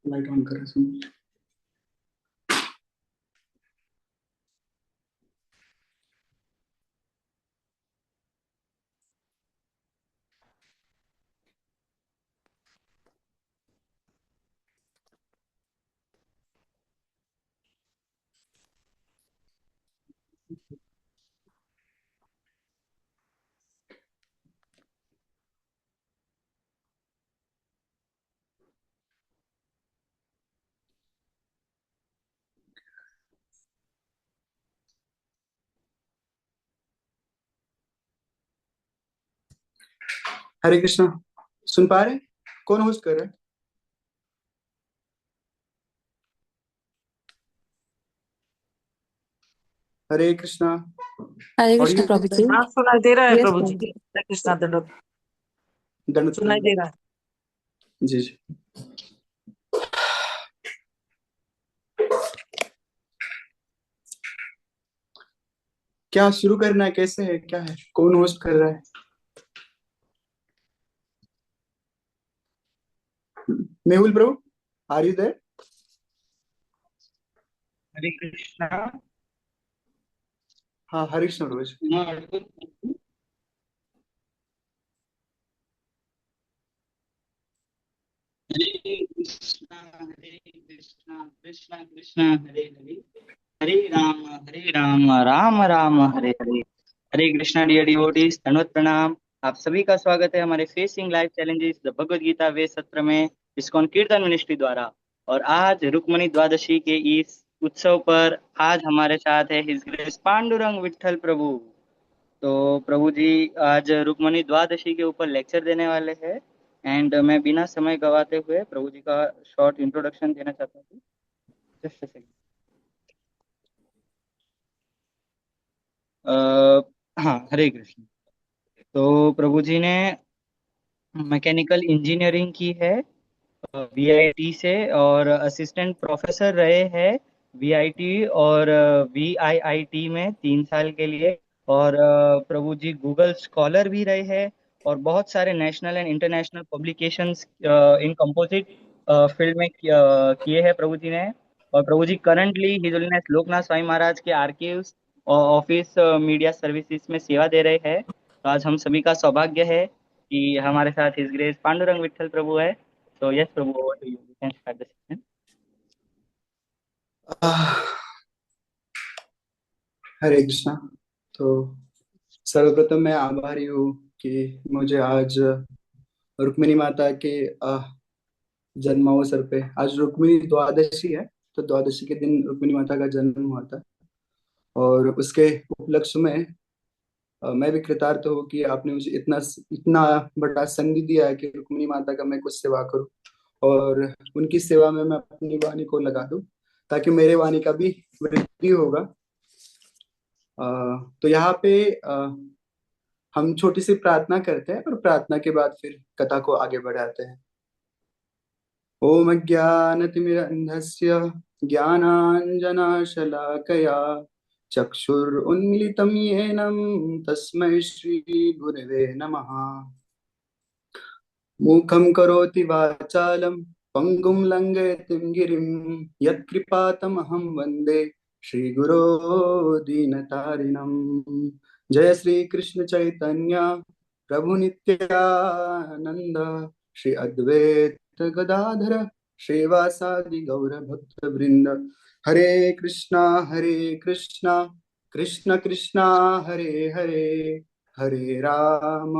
Light on करें सुन। हरे कृष्णा। सुन पा रहे? कौन होस्ट कर रहा है? हरे कृष्णा। हरे कृष्ण ऑडियो प्रभु जी। हाँ, सुनाई दे रहा है यस प्रभु प्रभु जी। जी। हरे कृष्णा दंडोत। दंड सुनाई दे रहा है। जी जी। क्या शुरू करना है? कैसे है? क्या है? कौन होस्ट कर रहा है? Mehul Prabhu, are you there? Hare Krishna. हाँ, हरे कृष्णा प्रभु जी। हरे कृष्णा कृष्णा कृष्णा हरे हरे, हरे राम राम राम हरे हरे। हरे कृष्णा डियर डिवोटीज, धन्यवाद प्रणाम। आप सभी का स्वागत है हमारे facing life challenges the Bhagavad Gita way सत्र में इस्कॉन कीर्तन मिनिस्ट्री द्वारा। और आज रुक्मणी द्वादशी के इस उत्सव पर आज हमारे साथ है हिज ग्रेस पांडुरंग विठल प्रभु। तो प्रभु जी आज रुक्मणी द्वादशी के ऊपर लेक्चर देने वाले हैं। एंड मैं बिना समय गवाते हुए प्रभु जी का शॉर्ट इंट्रोडक्शन देना चाहता हूँ। Just a second. हाँ, हरे कृष्ण। तो प्रभु जी ने मैकेनिकल इंजीनियरिंग की है वीआईटी से, और असिस्टेंट प्रोफेसर रहे हैं वीआईटी और वीआईआईटी में 3 साल के लिए। और प्रभु जी गूगल स्कॉलर भी रहे हैं, और बहुत सारे national and international publications in composite field में किए हैं प्रभु जी ने। और प्रभु जी currently his holiness Loknath Swami Maharaj के आर्काइव्स ऑफिस मीडिया सर्विसेज में सेवा दे रहे हैं। तो आज हम सभी का सौभाग्य है कि हमारे साथ हिज ग्रेस पांडुरंग विठल प्रभु है। So yes, Prabhu, over to you. You can start the session. हरे कृष्णा। तो सर्वप्रथम मैं आभारी हूँ कि मुझे आज रुक्मिणी माता के जन्म अवसर पे, आज रुक्मिणी द्वादशी है, तो द्वादशी के दिन रुक्मिणी माता का जन्म हुआ था। और उसके उपलक्ष्य में मैं भी कृतार्थ हूँ कि आपने मुझे इतना इतना बड़ा संधि दिया है कि रुक्मिणी माता का मैं कुछ सेवा करूँ और उनकी सेवा में मैं अपनी वाणी को लगा दूं, ताकि मेरे वाणी का भी वृद्धि होगा। तो यहाँ पे हम छोटी सी प्रार्थना करते हैं और प्रार्थना के बाद फिर कथा को आगे बढ़ाते हैं। ओम अज्ञानतिमिरन्धस्य ज्ञानाञ्जनशलाकया चक्षुरुन्मिलितं येन तस्मै श्रीगुरवे नमः। मूकं करोति वाचालं पङ्गुं लङ्घयति गिरिं यत्कृपातमहं वन्दे श्रीगुरो दीनतारिणम्। जय श्री कृष्ण चैतन्य प्रभु नित्यानंद श्री अद्वैत गदाधर श्रीवासादि गौर भक्त वृंद। हरे कृष्णा कृष्ण कृष्णा हरे हरे, हरे राम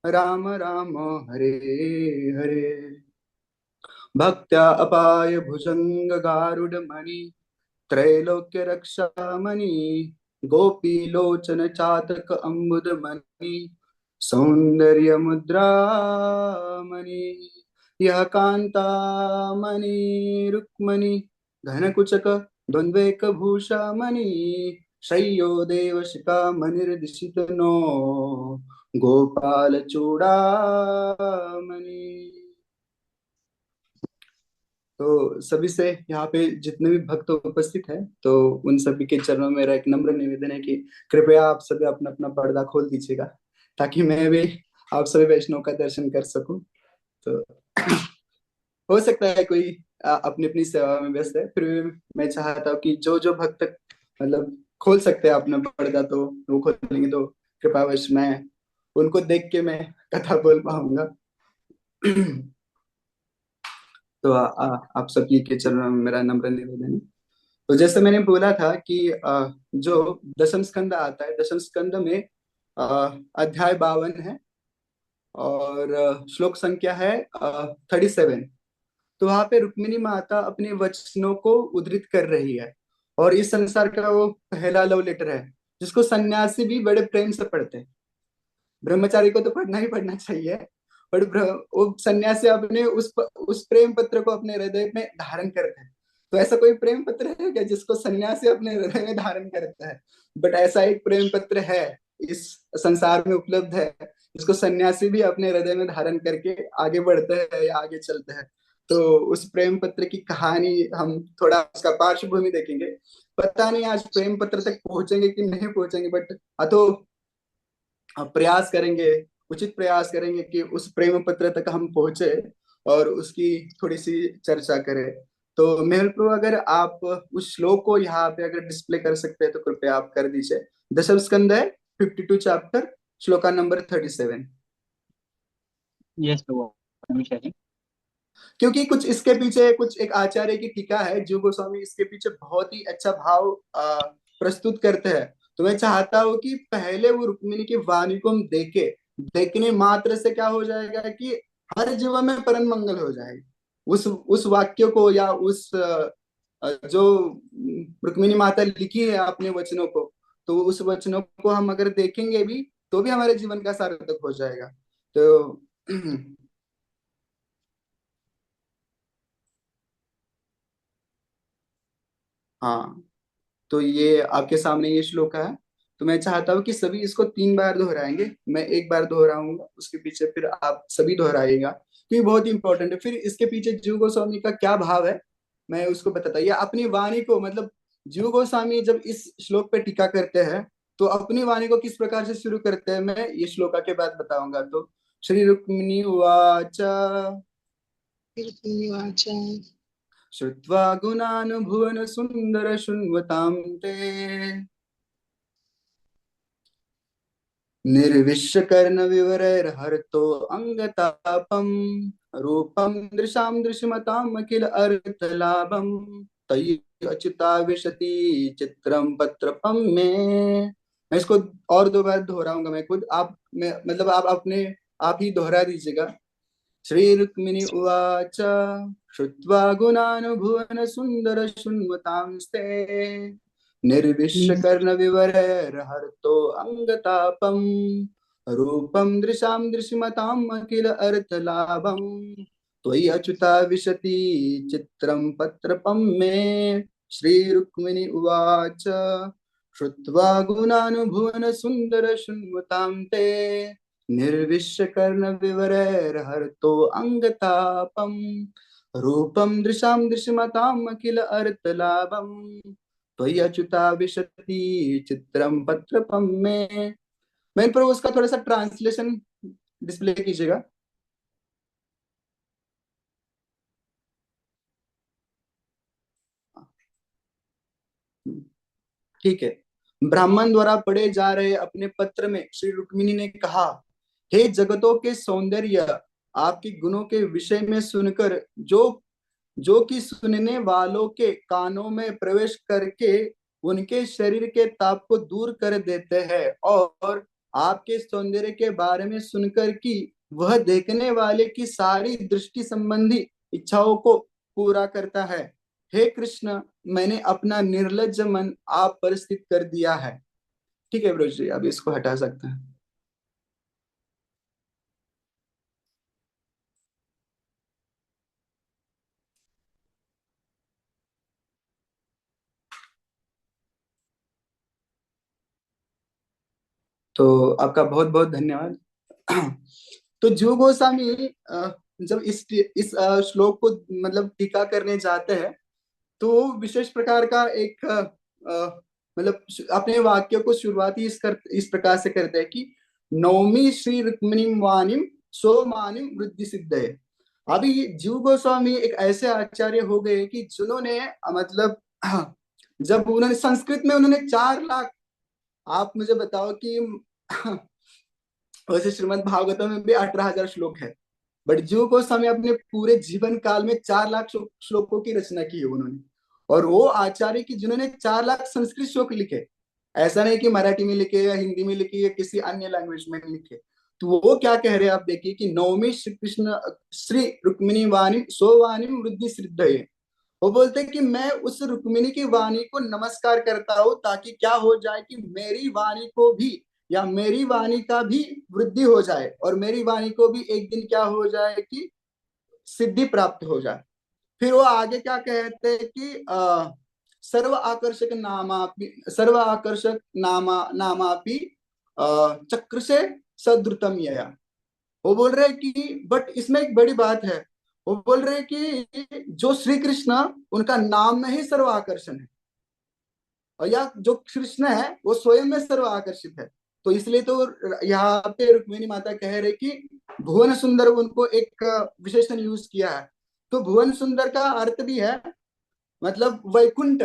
राम राम हरे हरे। भक्त्या अपाय भुजंग गारुड मणि त्रैलोक्य रक्षामणि गोपी लोचन चातक अम्बुद मणि सौंदर्य मुद्रा मणि। यह कांता मणि रुक्मणि घन कुचक द्वंद्वेक भूषा मणि शय्यो देवशिका मणिर्दिशित नो गोपाल चूड़ामणि। तो सभी से यहाँ पे जितने भी भक्त उपस्थित हैं, तो उन सभी के चरणों में मेरा एक नम्र निवेदन है कि कृपया आप सभी अपना अपना पर्दा खोल दीजिएगा, ताकि मैं भी आप सभी वैष्णव का दर्शन कर सकूं। तो हो सकता है कोई अपनी अपनी सेवा में व्यस्त है, फिर भी मैं चाहता हूँ कि जो जो भक्त मतलब खोल सकते हैं अपना पर्दा, तो वो खोलेंगे, तो कृपावश मैं उनको देख के मैं कथा बोल पाऊंगा। तो आप सभी के चरणों में मेरा नम्र निवेदन है। तो जैसे मैंने बोला था कि जो दशम स्कंद आता है, दशम स्कंद में अ, अध्याय 52 है, और श्लोक संख्या है 37। तो वहां पे रुक्मिणी माता अपने वचनों को उद्धृत कर रही है, और इस संसार का वो पहला लव लेटर है, जिसको सन्यासी भी बड़े प्रेम से पढ़ते हैं। ब्रह्मचारी को तो पढ़ना ही पढ़ना चाहिए, पर वो सन्यासी अपने उस प्रेम पत्र को अपने हृदय में धारण करते हैं। तो ऐसा कोई प्रेम पत्र है क्या जिसको सन्यासी अपने हृदय में धारण करता है? बट ऐसा एक प्रेम पत्र है, इस संसार में उपलब्ध है, जिसको सन्यासी भी अपने हृदय में धारण करके आगे बढ़ते हैं या आगे चलते हैं। तो उस प्रेम पत्र की कहानी हम थोड़ा उसका पार्श्वभूमि देखेंगे। पता नहीं आज प्रेम पत्र तक पहुंचेंगे कि नहीं पहुंचेंगे, बट तो प्रयास करेंगे, उचित प्रयास करेंगे कि उस प्रेम पत्र तक हम पहुंचे और उसकी थोड़ी सी चर्चा करें। तो मेहुल प्रभु, अगर आप उस श्लोक को यहाँ पे अगर डिस्प्ले कर सकते हैं तो कृपया आप कर दीजिए। दशम स्कंद है, 52 चैप्टर, श्लोका नंबर 37। यस प्रभु, आई क्योंकि कुछ इसके पीछे कुछ एक आचार्य की टीका है, जीव गोस्वामी इसके पीछे बहुत ही अच्छा भाव प्रस्तुत करते हैं। तो मैं चाहता हूँ कि पहले वो रुक्मिणी की वाणी को हम देखे, देखने मात्र से क्या हो जाएगा कि हर जीवन में परम मंगल हो जाएगा। उस वाक्य को या उस जो रुक्मिणी माता लिखी है अपने वचनों को, तो उस वचनों को हम अगर देखेंगे भी तो भी हमारे जीवन का सार्थक हो जाएगा। तो हाँ, तो ये आपके सामने ये श्लोक है। तो मैं चाहता हूँ कि सभी इसको 3 बार दोहराएंगे, मैं एक बार दोहराऊंगा, उसके पीछे फिर आप सभी दोहराइएगा, क्योंकि बहुत इंपॉर्टेंट है। फिर इसके पीछे जीव गोस्वामी का क्या भाव है मैं उसको बताता, या अपनी वाणी को मतलब जीव गोस्वामी जब इस श्लोक पे टीका करते हैं तो अपनी वाणी को किस प्रकार से शुरू करते हैं, मैं ये श्लोका के बाद बताऊंगा। तो श्री रुक्मिणी उवाच श्रुत्वा गुणान् भुवन सुंदर शृण्वतां ते निर्विश्यकर्ण विवरैर्हर्तो अंगतापम रूपम दृशाम दृश्यमताम अखिल अर्थलाभम तयि अच्युता विशति चित्रम पत्रपम में। मैं इसको और 2 बार दोहराऊंगा मैं खुद, आप मैं मतलब आप अपने आप ही दोहरा दीजिएगा। श्री रुक्मिणी उवाच श्रुत्वा गुणानुभुवन सुंदर शृण्वतांस्ते निर्विश्यकर्ण विवरैर्हर्तो अंगतापम रूपम दृशां दृश्यमताम् अखिल अर्थलाभम त्वयि अच्युता विशति चित्रं पत्रपं मे। श्री रुक्मिणी उवाच श्रुत्वा गुणानुभुवन सुंदर शृण्वतां ते निर्विश्यकर्ण विवरैर्हर्तो अंगतापम रूपम दृशां दृश्यमताम् अखिल अर्थलाभम त्वयि अच्युता विशति चित्रम पत्रपम में। मैं पर उसका थोड़ा सा ट्रांसलेशन डिस्प्ले कीजिएगा। ठीक है। ब्राह्मण द्वारा पढ़े जा रहे अपने पत्र में श्री रुक्मिणी ने कहा, हे जगतों के सौंदर्य, आपके गुणों के विषय में सुनकर जो जो कि सुनने वालों के कानों में प्रवेश करके उनके शरीर के ताप को दूर कर देते हैं, और आपके सौंदर्य के बारे में सुनकर कि वह देखने वाले की सारी दृष्टि संबंधी इच्छाओं को पूरा करता है। हे कृष्ण, मैंने अपना निर्लज्ज मन आप पर स्थित कर दिया है। ठीक है ब्रज जी, अब इसको हटा सकते हैं। तो आपका बहुत बहुत धन्यवाद। तो जो गोस्वामी जब इस श्लोक को मतलब टीका करने जाते हैं, तो वो विशेष प्रकार का एक मतलब अपने वाक्य को शुरुआती इस प्रकार से करते हैं कि नौमी श्री रुक्मिणी वाणिम सोमानिम वृद्धि सिद्धे। अभी जीव गोस्वामी एक ऐसे आचार्य हो गए कि जिन्होंने मतलब जब उन्होंने संस्कृत में उन्होंने 4 लाख, आप मुझे बताओ कि वैसे श्रीमद् भागवतम में भी 18,000 श्लोक है, बट जीव गोस्वामी अपने पूरे जीवन काल में 4 लाख श्लोकों की रचना की है उन्होंने। और वो आचार्य की जिन्होंने 4 लाख संस्कृत श्लोक लिखे, ऐसा नहीं कि मराठी में लिखे या हिंदी में लिखे या किसी अन्य लैंग्वेज में लिखे। तो वो क्या कह रहे हैं आप देखिए कि नवमी श्री कृष्ण श्री रुक्मिणी वाणी सो वाणी वृद्धि सिद्ध है। वो बोलते हैं कि मैं उस रुक्मिणी की वाणी को नमस्कार करता हूँ ताकि क्या हो जाए कि मेरी वाणी को भी या मेरी वाणी का भी वृद्धि हो जाए और मेरी वाणी को भी एक दिन क्या हो जाए कि सिद्धि प्राप्त हो जाए। फिर वो आगे क्या कहते हैं कि सर्व आकर्षक नामापि चक्र से सद्रुतम यया। वो बोल रहे हैं कि बट इसमें एक बड़ी बात है। वो बोल रहे हैं कि जो श्री कृष्ण, उनका नाम में ही सर्व आकर्षण है, और या जो कृष्ण है वो स्वयं में सर्व आकर्षित है। तो इसलिए तो यहाँ पे रुक्मिणी माता कह रहे कि भुवन सुंदर उनको एक विशेषण यूज किया है। तो भुवन सुंदर का अर्थ भी है मतलब वैकुंठ।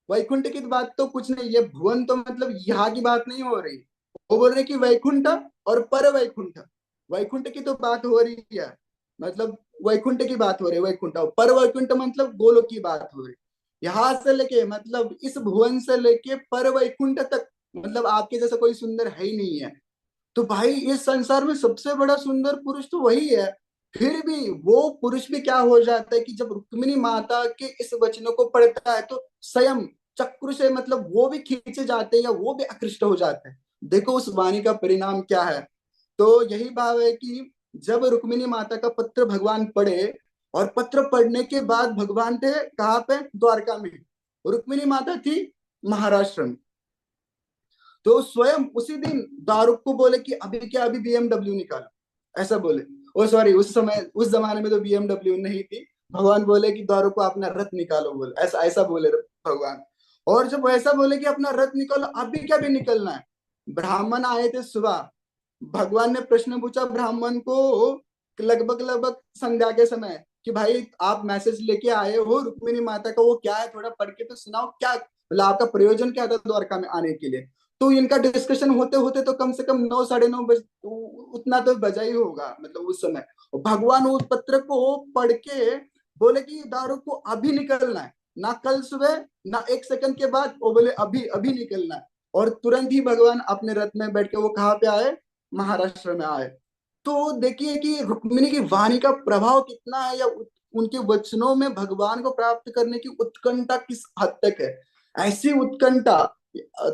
वैकुंठ की बात तो कुछ नहीं, ये भुवन तो मतलब यहाँ की बात नहीं हो रही। वो बोल रहे कि वैकुंठ और पर वैकुंठ, वैकुंठ की तो बात हो रही है, मतलब वैकुंठ की बात हो रही है, वैकुंठ और पर वैकुंठ मतलब गोलोक की बात हो रही है। यहाँ से लेके मतलब इस भुवन से लेके पर वैकुंठ तक मतलब आपके जैसा कोई सुंदर है ही नहीं है। तो भाई इस संसार में सबसे बड़ा सुंदर पुरुष तो वही है। फिर भी वो पुरुष भी क्या हो जाता है कि जब रुक्मिणी माता के इस वचनों को पढ़ता है तो स्वयं चक्र से मतलब वो भी खींचे जाते हैं या वो भी आकृष्ट हो जाते हैं। देखो उस वाणी का परिणाम क्या है। तो यही भाव है कि जब रुक्मिणी माता का पत्र भगवान पढ़े, और पत्र पढ़ने के बाद भगवान थे कहाँ पे, द्वारका में, रुक्मिणी माता थी महाराष्ट्र में। तो स्वयं उसी दिन दारूक को बोले कि अभी क्या, अभी बीएमडब्ल्यू निकालो, ऐसा बोले। ओ सॉरी, उस समय उस जमाने में तो बीएमडब्ल्यू नहीं थी। भगवान बोले कि दारू को अपना रथ निकालो, बोले ऐसा ऐसा बोले भगवान। और जब वैसा बोले कि अपना रथ निकालो, अभी क्या भी निकलना है। ब्राह्मण आए थे सुबह, भगवान ने प्रश्न पूछा ब्राह्मण को लगभग लगभग संध्या के समय कि भाई आप मैसेज लेके आए हो रुक्मिणी माता का, वो क्या है थोड़ा पढ़ के तो सुनाओ, क्या मतलब आपका प्रयोजन क्या था द्वारका में आने के लिए। तो इनका डिस्कशन होते होते तो कम से कम 9 साढ़े 9 बज उतना तो बजा ही होगा मतलब उस समय। और भगवान उस पत्र को पढ़ के बोले कि दारू को अभी निकलना है, ना कल सुबह ना 1 सेकंड के बाद, वो बोले अभी अभी निकलना है। और तुरंत ही भगवान अपने रथ में बैठ के वो कहाँ पे आए, महाराष्ट्र में आए। तो देखिए कि रुक्मिणी की वाणी का प्रभाव कितना है, या उनके वचनों में भगवान को प्राप्त करने की उत्कंठा किस हद तक है। ऐसी उत्कंठा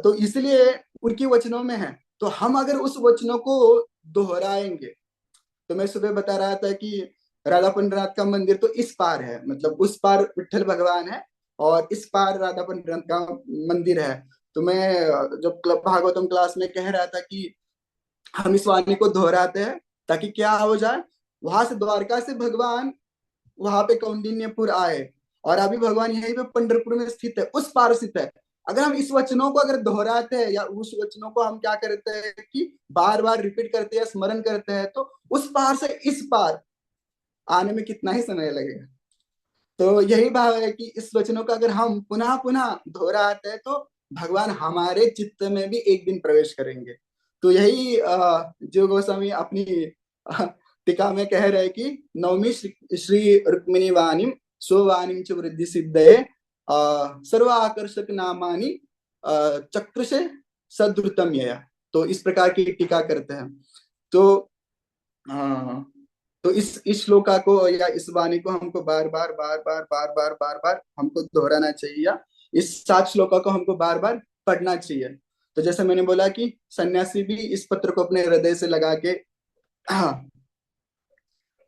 तो इसलिए उनकी वचनों में है। तो हम अगर उस वचनों को दोहराएंगे, तो मैं सुबह बता रहा था कि राधा पंडनाथ का मंदिर तो इस पार है, मतलब उस पार विट्ठल भगवान है और इस पार राधा पंडनाथ का मंदिर है। तो मैं जब क्लब भागवतम क्लास में कह रहा था कि हम इस वाणी को दोहराते हैं ताकि क्या हो जाए, वहां से द्वारका से भगवान वहां पे कौंडिन्यपुर आए, और अभी भगवान यहीं पे पंढरपुर में स्थित है, उस पार स्थित है। अगर हम इस वचनों को अगर दोहराते हैं या उस वचनों को हम क्या करते हैं कि बार बार रिपीट करते हैं या स्मरण करते हैं, तो उस पार से इस पार आने में कितना ही समय लगेगा। तो यही भाव है कि इस वचनों का अगर हम पुनः पुनः दोहराते हैं तो भगवान हमारे चित्त में भी एक दिन प्रवेश करेंगे। तो यही जो गोस्वामी अपनी टीका में कह रहे हैं कि नवमी श्री रुक्मिणी वाणी स्ववाणी च वृद्धि सिद्धये सर्व आकर्षक नामानि चक्र से सद्रुतम यया। तो इस प्रकार की टीका करते हैं। तो हाँ, तो इस श्लोका को या इस वाणी को हमको बार बार बार बार बार बार बार बार हमको दोहराना चाहिए, या इस 7 श्लोका को हमको बार बार पढ़ना चाहिए। तो जैसे मैंने बोला कि सन्यासी भी इस पत्र को अपने हृदय से लगा के हाँ,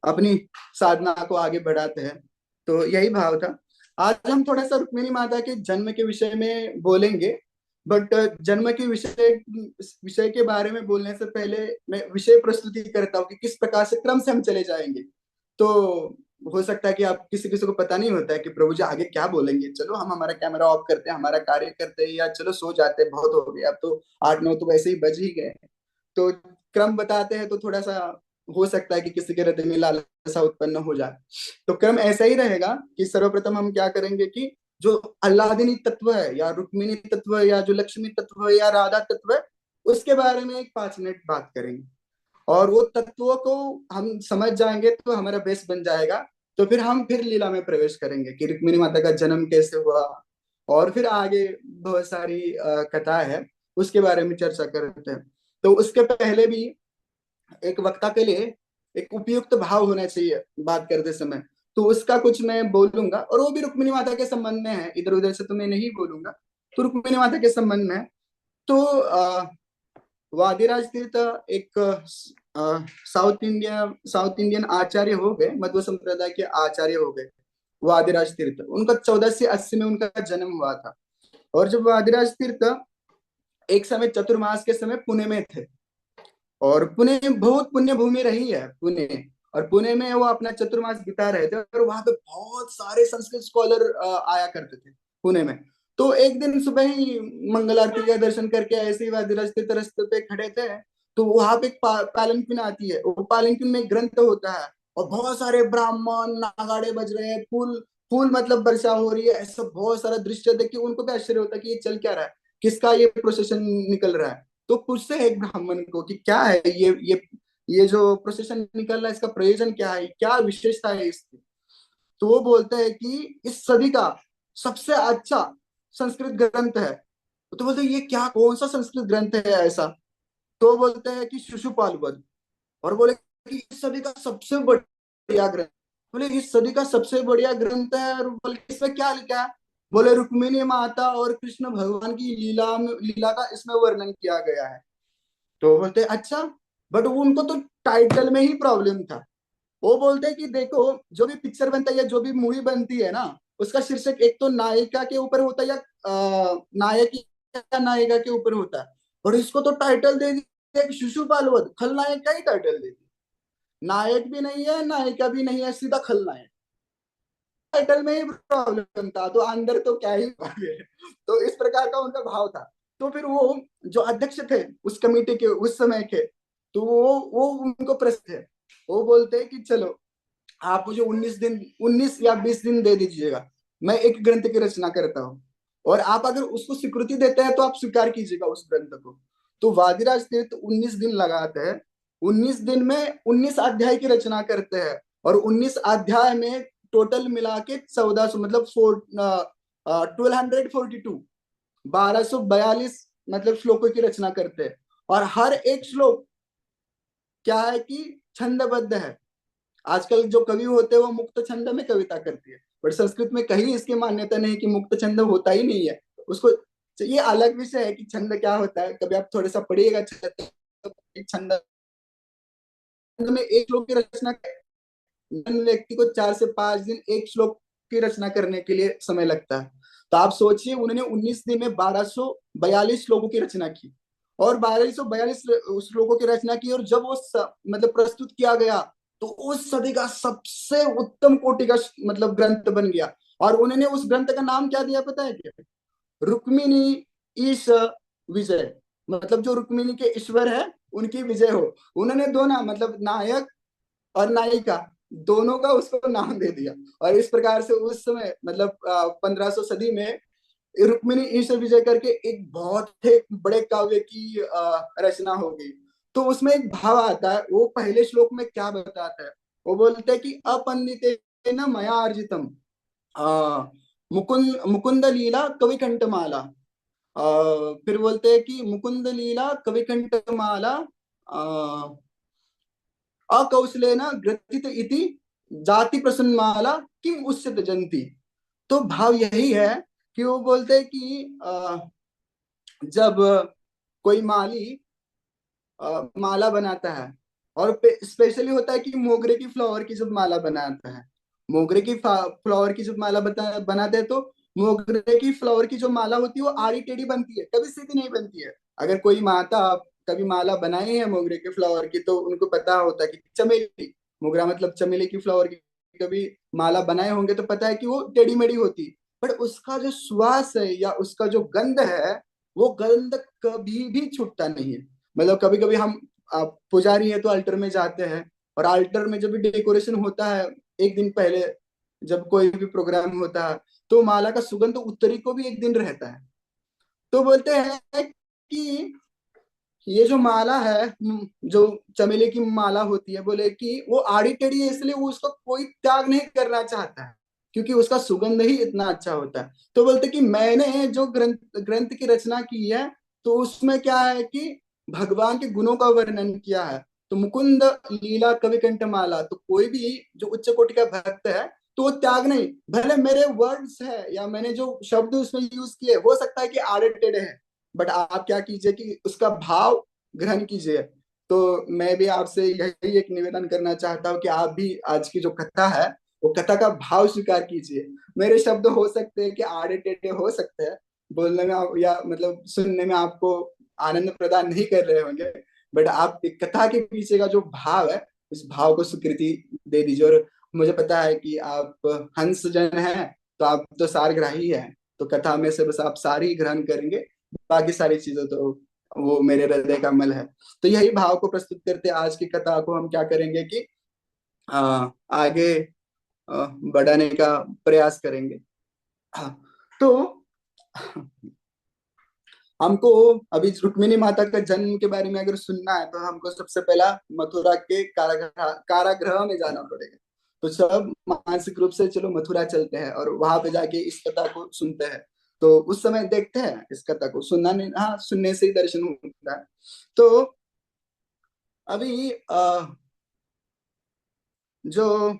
अपनी साधना को आगे बढ़ाते हैं। तो यही भाव था। आज हम थोड़ा सा रुक्मिणी माता के जन्म के विषय में बोलेंगे, बट जन्म के विषय के बारे में बोलने से पहले मैं विषय प्रस्तुति करता हूँ कि किस प्रकार से क्रम से हम चले जाएंगे। तो हो सकता है कि आप किसी किसी को पता नहीं होता है कि प्रभु जी आगे क्या बोलेंगे, चलो हम हमारा कैमरा ऑफ करते हैं, हमारा कार्य करते हैं, या चलो सो जाते हैं, बहुत हो गया अब तो 8 9 तो वैसे ही बज ही गए। तो क्रम बताते हैं तो थोड़ा सा हो सकता है कि किसी के हृदय में लालसा उत्पन्न हो जाए। तो क्रम ऐसा ही रहेगा कि सर्वप्रथम हम क्या करेंगे कि जो अल्लादिनी तत्व है या रुक्मिणी तत्व है या जो लक्ष्मी तत्व है या राधा तत्व है, उसके बारे में एक 5 मिनट बात करेंगे। और वो तत्वों को हम समझ जाएंगे तो हमारा बेस बन जाएगा। तो फिर हम फिर लीला में प्रवेश करेंगे कि रुक्मिणी माता का जन्म कैसे हुआ, और फिर आगे बहुत सारी कथा है, उसके बारे में चर्चा करते हैं। तो उसके पहले भी एक वक्ता के लिए एक उपयुक्त भाव होना चाहिए बात करते समय। तो उसका कुछ मैं बोलूंगा, और वो भी रुक्मिणी माता के संबंध में है, इधर उधर से तो मैं नहीं बोलूंगा। तो रुक्मिणी माता के संबंध में है। तो वादिराज तीर्थ एक साउथ इंडियन आचार्य हो गए, मध्व संप्रदाय के आचार्य हो गए वादिराज तीर्थ। उनका 1480 में उनका जन्म हुआ था। और जब वादिराज तीर्थ एक समय चतुर्मास के समय पुणे में थे, और पुणे बहुत पुण्य भूमि रही है पुणे, और पुणे में वो अपना चतुर्मास बिता रहे थे, और वहां पे बहुत सारे संस्कृत स्कॉलर आया करते थे पुणे में। तो एक दिन सुबह ही मंगल आरती का दर्शन करके ऐसे ही वादिराज तीर्थ रास्ते पे खड़े थे। तो वहां पे एक पालनपुन आती है, वो पालनपुन में एक ग्रंथ होता है, और बहुत सारे ब्राह्मण नागाड़े बज रहे हैं, फूल फूल मतलब वर्षा हो रही है, ऐसा बहुत सारा दृश्य देख के उनको भी आश्चर्य होता है कि ये चल क्या रहा है, किसका ये प्रोसेशन निकल रहा है। तो पूछते हैं एक ब्राह्मण को कि क्या है ये जो प्रोसेशन निकल रहा है, इसका प्रयोजन क्या है, क्या विशेषता है इसकी। तो वो बोलते हैं कि इस सदी का सबसे अच्छा संस्कृत ग्रंथ है। तो बोलते हैं ये क्या, कौन सा संस्कृत ग्रंथ है ऐसा। तो बोलते हैं कि शिशुपाल वध। और बोले कि इस सदी का सबसे बढ़िया ग्रंथ। बोले इस सदी का सबसे बढ़िया ग्रंथ है, और बोले इसमें क्या लिखा है। बोले रुक्मिणी माता और कृष्ण भगवान की लीला का इसमें वर्णन किया गया है। तो बोलते अच्छा, बट वो उनको तो टाइटल में ही प्रॉब्लम था। वो बोलते हैं कि देखो, जो भी पिक्चर बनता है या जो भी मूवी बनती है ना, उसका शीर्षक एक तो नायिका के ऊपर होता है या नायक या नायिका के ऊपर होता है। और इसको तो टाइटल दे दिया कि शिशुपाल वध, खलनायक का ही टाइटल दे दिया। नायक भी नहीं है, नायिका भी नहीं है, सीधा खलनायक। टाइटल में ही प्रॉब्लम था, तो अंदर तो क्या ही भागे। तो इस प्रकार का उनका भाव था। तो फिर वो जो अध्यक्ष थे उस कमेटी के उस समय के, तो वो उनको प्रश्न थे। वो बोलते हैं कि चलो आप मुझे 19 दिन, 19 या 20 दिन दे दीजिएगा, मैं एक ग्रंथ की रचना करता हूँ। और आप अगर उसको स्वीकृति देते हैं तो आप स्वीकार कीजिएगा उस ग्रंथ को। तो वादिराज तीर्थ 19 दिन लगाते हैं। 19 दिन में 19 अध्याय की रचना करते हैं। और 19 अध्याय में टोटल मिला के 1400 मतलब 1242, 1242 मतलब श्लोकों की रचना करते हैं। और हर एक श्लोक क्या है कि छंदबद्ध है। आजकल जो कवि होते हैं वो मुक्त छंद में कविता करती है, बट संस्कृत में कहीं इसकी मान्यता नहीं कि मुक्त छंद होता ही नहीं है उसको। ये अलग विषय है कि छंद क्या होता है, कभी आप थोड़ा सा पढ़िएगा छंद। छंद में एक श्लोक की रचना, व्यक्ति को 4 से 5 दिन एक श्लोक की रचना करने के लिए समय लगता है। तो आप सोचिए उन्होंने 19 दिन में 1242 श्लोकों की रचना की। और 1242 श्लोकों की रचना की, और जब वो मतलब प्रस्तुत किया गया, तो उस सदी का सबसे उत्तम कोटि का मतलब ग्रंथ बन गया। और उन्होंने उस ग्रंथ का नाम क्या दिया पता है क्या? रुक्मिणी ईश विजय। मतलब जो रुक्मिणी के ईश्वर है उनकी विजय हो। उन्होंने दो नाम मतलब नायक और नायिका दोनों का उसको नाम दे दिया। और इस प्रकार से उस समय मतलब 1500 सदी में रुक्मिणी ईश्वर विजय करके एक बहुत ही बड़े काव्य की रचना हो गई। तो उसमें एक भाव आता है, वो पहले श्लोक में क्या बताता है। वो बोलते हैं कि अपंडितेन मया अर्जितम मुकुंद मुकुंद लीला कवि कंठमाला। फिर बोलते हैं कि मुकुंद लीला कवि कंठमाला अकौशलेन ग्रथित इति जाति प्रसन्नमाला किम उच्यते जंती। तो भाव यही है कि वो बोलते हैं कि जब कोई माली माला बनाता है, और स्पेशली होता है कि मोगरे की फ्लावर की जब माला बनाता है, मोगरे की फ्लावर की जब माला बनाते हैं, तो मोगरे की फ्लावर की जो माला होती है वो आड़ी टेढ़ी बनती है, कभी सीधी नहीं बनती है। अगर कोई माता कभी माला बनाई है मोगरे के फ्लावर की, तो उनको पता होता है कि चमेली, मोगरा मतलब चमेली की फ्लावर की कभी माला बनाए होंगे तो पता है कि वो टेढ़ी मेढ़ी होती। पर उसका जो सुवास है या उसका जो गंध है, वो गंध कभी भी छूटता नहीं है। मतलब कभी कभी हम पुजारी है तो अल्टर में जाते हैं, और अल्टर में जब भी डेकोरेशन होता है एक दिन पहले, जब कोई भी प्रोग्राम होता है, तो माला का सुगंध उत्तरी को भी एक दिन रहता है। तो बोलते हैं कि ये जो माला है, जो चमेली की माला होती है, बोले कि वो आड़ी टेढ़ी है, इसलिए वो उसको कोई त्याग नहीं करना चाहता है, क्योंकि उसका सुगंध ही इतना अच्छा होता है। तो बोलते कि मैंने जो ग्रंथ ग्रंथ की रचना की है, तो उसमें क्या है कि भगवान के गुणों का वर्णन किया है। तो मुकुंद लीला कवि कंठ माला, तो कोई भी जो उच्च कोटि का भक्त है, तो वो त्याग नहीं, भले मेरे वर्ड्स है या मैंने जो शब्द उसमें यूज किए हो सकता है कि आड़े टेढ़े है, बट आप क्या कीजिए कि उसका भाव ग्रहण कीजिए। तो मैं भी आपसे यही एक निवेदन करना चाहता हूँ कि आप भी आज की जो कथा है, वो कथा का भाव स्वीकार कीजिए। मेरे शब्द हो सकते हैं कि आड़े टेढ़े हो सकते हैं, बोलने में या मतलब सुनने में आपको आनंद प्रदान नहीं कर रहे होंगे, बट आप एक कथा के पीछे का जो भाव है, उस भाव को स्वीकृति दे दीजिए। और मुझे पता है कि आप हंस जन हैं, तो आप तो सारग्राही हैं, तो कथा में से बस आप सार ही ग्रहण करेंगे, बाकी सारी चीजें तो वो मेरे हृदय का मल है। तो यही भाव को प्रस्तुत करते आज की कथा को हम क्या करेंगे कि आगे बढ़ाने का प्रयास करेंगे। हाँ, तो हमको अभी रुक्मिणी माता का जन्म के बारे में अगर सुनना है, तो हमको सबसे पहला मथुरा के कारागृह कारागृह में जाना पड़ेगा। तो सब मानसिक रूप से चलो मथुरा चलते हैं और वहां पे जाके इस कथा को सुनते हैं। तो उस समय देखते हैं इस कथा को, सुनना नहीं, हाँ सुनने से ही दर्शन होता है। तो अभी जो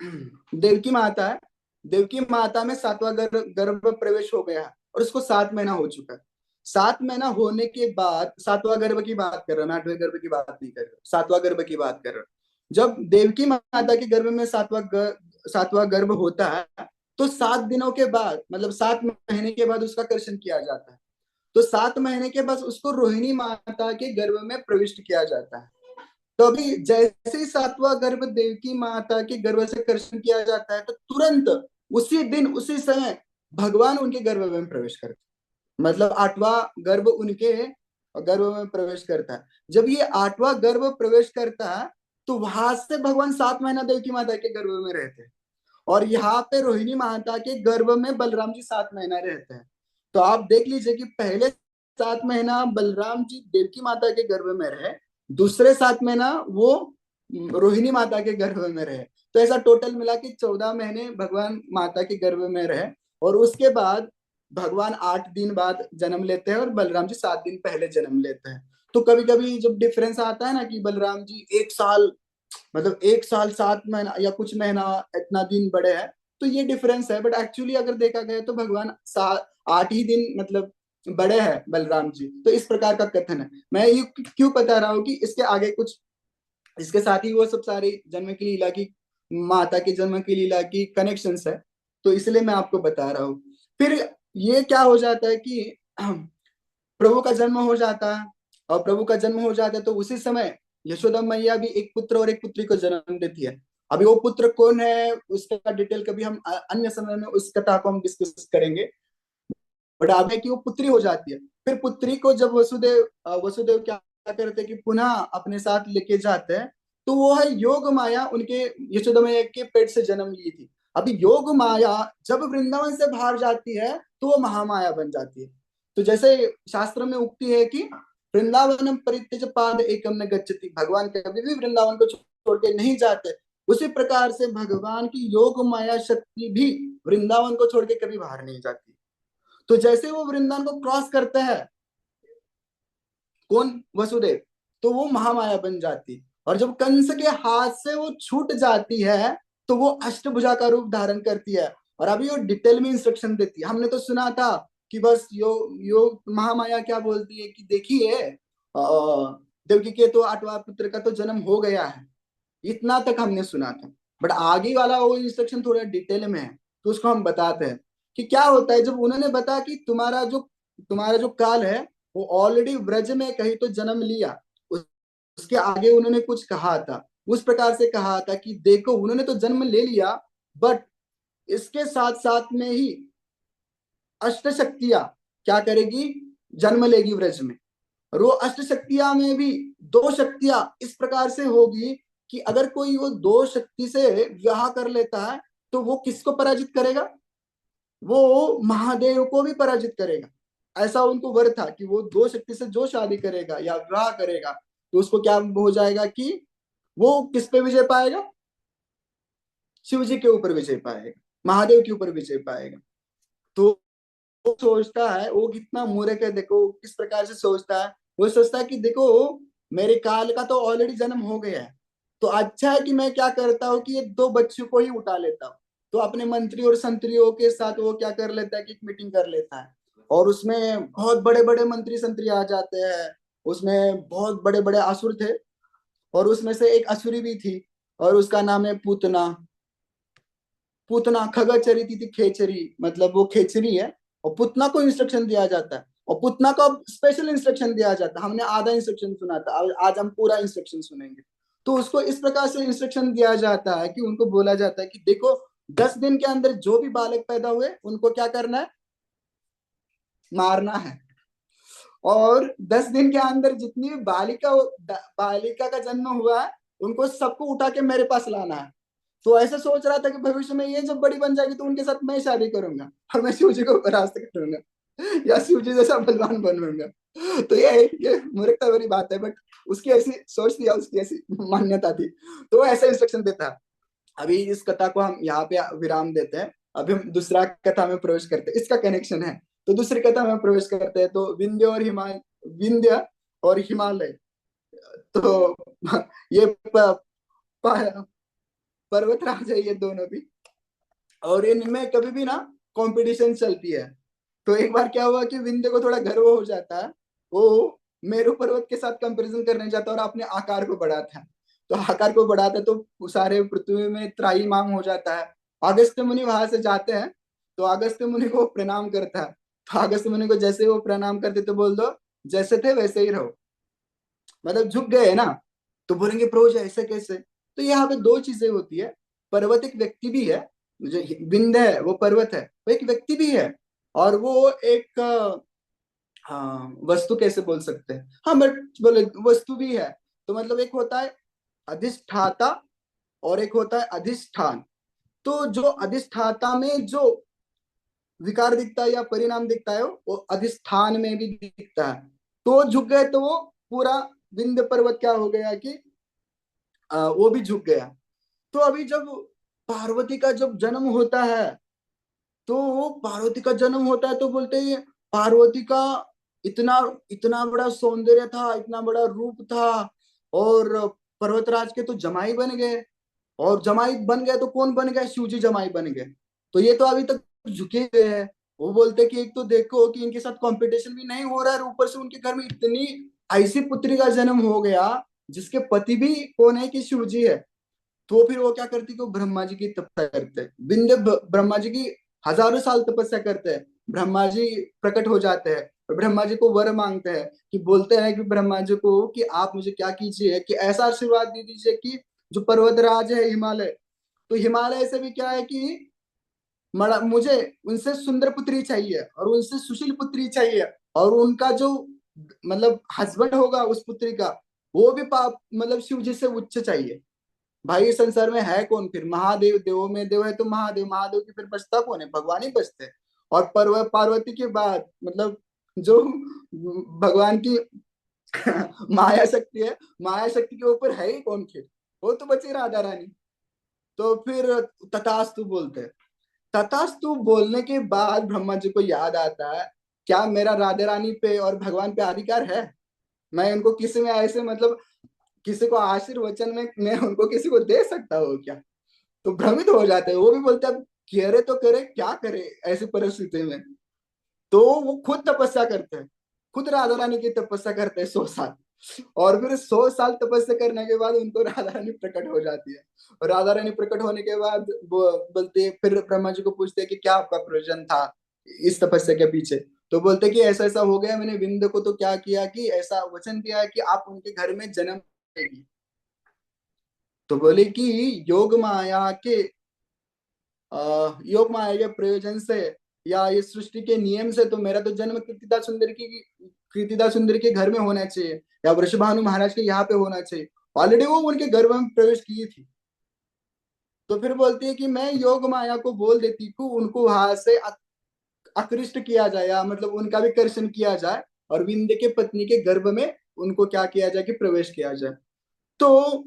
देवकी माता है, देवकी माता में सातवां गर्भ प्रवेश हो गया है और उसको 7 महीना हो चुका है। 7 महीना होने के बाद, सातवां गर्भ की बात कर रहा हूं मैं, 8वें गर्भ की बात नहीं कर रहा हूं, सातवां गर्भ की बात कर रहा हूं। जब देवकी माता के गर्भ में सातवां गर्भ होता है, तो 7 दिनों के बाद, मतलब 7 महीने के बाद उसका कर्षण किया जाता है। तो 7 महीने के बाद उसको रोहिणी माता के गर्भ में प्रविष्ट किया जाता है। तो अभी जैसे ही सातवां गर्भ देवकी माता के गर्भ से कर्षण किया जाता है, तो तुरंत उसी दिन उसी समय भगवान उनके गर्भ में प्रवेश करते हैं। मतलब 8वां गर्भ उनके गर्भ में प्रवेश करता है। जब ये 8वां गर्भ प्रवेश करता है, तो वहां से भगवान 7 महीना देवकी माता के गर्भ में रहते हैं। और यहाँ पे रोहिणी माता के गर्भ में बलराम जी 7 महीना रहते हैं। तो आप देख लीजिए कि पहले 7 महीना बलराम जी देवकी माता के गर्भ में रहे, दूसरे 7 महीना वो रोहिणी माता के गर्भ में रहे। तो ऐसा टोटल मिला के 14 महीने भगवान माता के गर्भ में रहे। और उसके बाद भगवान 8 दिन बाद जन्म लेते हैं और बलराम जी 7 दिन पहले जन्म लेते हैं। तो कभी कभी जब डिफरेंस आता है ना कि बलराम जी 1 साल, मतलब 1 साल 7 महीना या कुछ महीना इतना दिन बड़े हैं, तो ये डिफरेंस है। बट एक्चुअली अगर देखा गया तो भगवान 8 ही दिन मतलब बड़े हैं बलराम जी। तो इस प्रकार का कथन है। मैं ये क्यों बता रहा हूँ कि इसके आगे कुछ, इसके साथ ही वो सब सारी जन्म की लीला की, माता के जन्म की लीला की कनेक्शंस है, तो इसलिए मैं आपको बता रहा हूँ। फिर ये क्या हो जाता है कि प्रभु का जन्म हो जाता है। और प्रभु का जन्म हो जाता है तो उसी समय यशोदा मैया भी एक पुत्र और एक पुत्री को जन्म देती है। अभी वो पुत्र कौन है उसका डिटेल कभी हम अन्य समय में उस कथा को हम डिस्कस करेंगे। बट अब है कि वो पुत्री हो जाती है। फिर पुत्री को जब वसुदेव क्या करते हैं कि पुनः अपने साथ लेके जाते हैं, तो वो है योग माया, उनके यशोदा मैया के पेट से जन्म ली थी। अभी योग माया जब वृंदावन से बाहर जाती है, तो वो महामाया बन जाती है। तो जैसे शास्त्र में उक्ति है कि वृंदावनम परित्यज पाद एकम न गच्छति, भगवान कभी भी वृंदावन को छोड़ के नहीं जाते। उसी प्रकार से भगवान की योग माया शक्ति भी वृंदावन को छोड़ के कभी बाहर नहीं जाती। तो जैसे वो वृंदावन को क्रॉस करते हैं, कौन, वसुदेव, तो वो महामाया बन जाती। और जब कंस के हाथ से वो छूट जाती है, तो वो अष्टभुजा का रूप धारण करती है। और अभी वो डिटेल में इंस्ट्रक्शन देती है। हमने तो सुना था कि बस यो महामाया क्या बोलती है कि देखिए देवकी के तो 8वां पुत्र का तो जन्म हो गया है, इतना तक हमने सुना था। बट आगे वाला वो इंस्ट्रक्शन थोड़ा डिटेल में है, तो उसको हम बताते हैं कि क्या होता है। जब उन्होंने बताया कि तुम्हारा जो काल है, वो ऑलरेडी व्रज में कहीं तो जन्म लिया, उसके आगे उन्होंने कुछ कहा था। उस प्रकार से कहा था कि देखो उन्होंने तो जन्म ले लिया, बट इसके साथ साथ में ही अष्ट शक्तियां क्या करेगी, जन्म लेगी व्रज में। और वो अष्ट शक्तियां में भी 2 शक्तियां इस प्रकार से होगी कि अगर कोई वो दो शक्ति से विवाह कर लेता है तो वो किसको पराजित करेगा? वो महादेव को भी पराजित करेगा। ऐसा उनको वर था कि वो दो शक्ति से जो शादी करेगा या विवाह करेगा तो उसको क्या हो जाएगा कि वो किस पे विजय पाएगा? शिव जी के ऊपर विजय पाएगा, महादेव के ऊपर विजय पाएगा। तो वो सोचता है, वो कितना मूर्ख है, देखो किस प्रकार से सोचता है। वो सोचता है कि देखो मेरे काल का तो ऑलरेडी जन्म हो गया है, तो अच्छा है कि मैं क्या करता हूँ कि ये दो बच्चों को ही उठा लेता हूँ। तो अपने मंत्री और संतरियों के साथ वो क्या कर लेता है कि एक मीटिंग कर लेता है, और उसमें बहुत बड़े बड़े मंत्री संतरी आ जाते हैं। उसमें बहुत बड़े बड़े असुर थे, और उसमें से एक असुरी भी थी, और उसका नाम है पूतना। पूतना खगचरी थी खेचरी, मतलब वो खेचरी है। और पुतना को इंस्ट्रक्शन दिया जाता है, और पुतना को स्पेशल इंस्ट्रक्शन दिया जाता है। हमने आधा इंस्ट्रक्शन सुना था, आज हम पूरा इंस्ट्रक्शन सुनेंगे। तो उसको इस प्रकार से इंस्ट्रक्शन दिया जाता है कि उनको बोला जाता है कि देखो 10 दिन के अंदर जो भी बालक पैदा हुए उनको क्या करना है? मारना है। और 10 दिन के अंदर जितनी भी बालिका का जन्म हुआ है उनको सबको उठा के मेरे पास लाना है। तो ऐसा सोच रहा था कि भविष्य में ये जब बड़ी बन जाएगी तो उनके साथ मैं शादी करूंगा और मैं शिव जी को परास्त करूंगा या शिव जी जैसा बलवान बनूंगा। तो ये मूर्खता भरी बात है, बट उसकी ऐसी सोच थी, उसकी ऐसी मान्यता थी। तो वो ऐसा इंस्ट्रक्शन देता। अभी इस कथा को हम यहाँ पे विराम देते हैं। अभी हम दूसरा कथा में प्रवेश करते हैं, इसका कनेक्शन है। तो दूसरी कथा में प्रवेश करते हैं। तो विंध्य और हिमालय, तो ये प, पर्वतराज है ये दोनों भी। और इनमें कभी भी ना कंपटीशन चलती है। तो एक बार क्या हुआ कि विंध्य को थोड़ा गर्व हो जाता है। वो मेरू पर्वत के साथ कंपैरिजन करने जाता है और अपने आकार को बढ़ाता है। तो आकार को बढ़ाता है तो सारे पृथ्वी में त्राहिमाम हो जाता है। अगस्त्य मुनि वहां से जाते हैं, तो अगस्त्य मुनि को प्रणाम करता है। तो अगस्त्य मुनि को जैसे वो प्रणाम करते तो बोल दो जैसे थे वैसे ही रहो, मतलब झुक गए ना। तो बोलेंगे प्रभु जी ऐसे कैसे? तो यहाँ पे दो चीजें होती है। पर्वत एक व्यक्ति भी है, जो विंध्य है वो पर्वत है, वो एक व्यक्ति भी है। और वो एक हाँ वस्तु कैसे बोल सकते हैं, हाँ बट बोले वस्तु भी है। तो मतलब एक होता है अधिष्ठाता और एक होता है अधिष्ठान। तो जो अधिष्ठाता में जो विकार दिखता है या परिणाम दिखता है वो अधिष्ठान में भी दिखता है। तो झुक गए तो वो पूरा विंध्य पर्वत क्या हो गया कि वो भी झुक गया। तो अभी जब पार्वती का जब जन्म होता है, तो पार्वती का जन्म होता है तो बोलते हैं पार्वती का इतना इतना बड़ा सौंदर्य था, इतना बड़ा रूप था। और पर्वतराज के तो जमाई बन गए, और जमाई बन गए तो कौन बन गए? शिवजी जमाई बन गए। तो ये तो अभी तक झुके हुए हैं। वो बोलते कि एक तो देखो कि इनके साथ कंपटीशन भी नहीं हो रहा है, ऊपर से उनके घर में इतनी ऐसी पुत्री का जन्म हो गया जिसके पति भी कौन है कि शिवजी है। तो फिर वो क्या करती कि वो ब्रह्मा जी की तपस्या करते हैं। ब्रह्मा जी की हजारों साल तपस्या करते हैं। ब्रह्मा जी प्रकट हो जाते हैं और ब्रह्मा जी को वर मांगते हैं, कि बोलते हैं कि ब्रह्मा जी को कि आप मुझे क्या कीजिए कि ऐसा आशीर्वाद दे दीजिए कि जो पर्वतराज है हिमालय, तो हिमालय से भी क्या है कि मुझे उनसे सुंदर पुत्री चाहिए और उनसे सुशील पुत्री चाहिए, और उनका जो मतलब हस्बैंड होगा उस पुत्री का वो भी पाप मतलब शिव जी से उच्च चाहिए। भाई इस संसार में है कौन फिर? महादेव, देवों में देव है तो महादेव, महादेव की फिर बचता कौन है? भगवान ही बचते हैं। और पार्वती के बाद मतलब जो भगवान की माया शक्ति है, माया शक्ति के ऊपर है ही कौन फिर? वो तो बची राधा रानी। तो फिर तथास्तु बोलते हैं। तथास्तु बोलने के बाद ब्रह्मा जी को याद आता है, क्या मेरा राधा रानी पे और भगवान पे अधिकार है? मैं उनको किसी में ऐसे मतलब किसी को आशीर्वचन में मैं उनको किसी को दे सकता हूँ क्या? तो भ्रमित हो जाते हैं। वो भी बोलते हैं अब करे तो करे, क्या करे ऐसी परिस्थिति में। तो वो खुद तपस्या करते हैं, खुद राधा रानी की तपस्या करते हैं 100 साल। और फिर 100 साल तपस्या करने के बाद उनको राधा रानी प्रकट हो जाती है। और राधा रानी प्रकट होने के बाद वो बोलते फिर ब्रह्मा जी को पूछते हैं कि क्या आपका प्रयोजन था इस तपस्या के पीछे? तो बोलते कि ऐसा ऐसा हो गया, मैंने विंध्य को तो क्या किया कि ऐसा वचन दिया है कि आप उनके घर में जन्म लेगी। तो बोले कि योग माया के योग माया के प्रयोजन से या इस सृष्टि के नियम से तो मेरा तो जन्म कृतिदा सुंदर के घर में होना चाहिए या वृषभानु महाराज के यहाँ पे होना चाहिए। ऑलरेडी वो उनके गर्भ में प्रवेश की थी। तो फिर बोलती है कि मैं योग माया को बोल देती हूँ उनको वहां से आकृष्ट किया जाए, या मतलब उनका भी कर्षण किया जाए, और विंध्य के पत्नी के गर्भ में उनको क्या किया जाए कि प्रवेश किया जाए। तो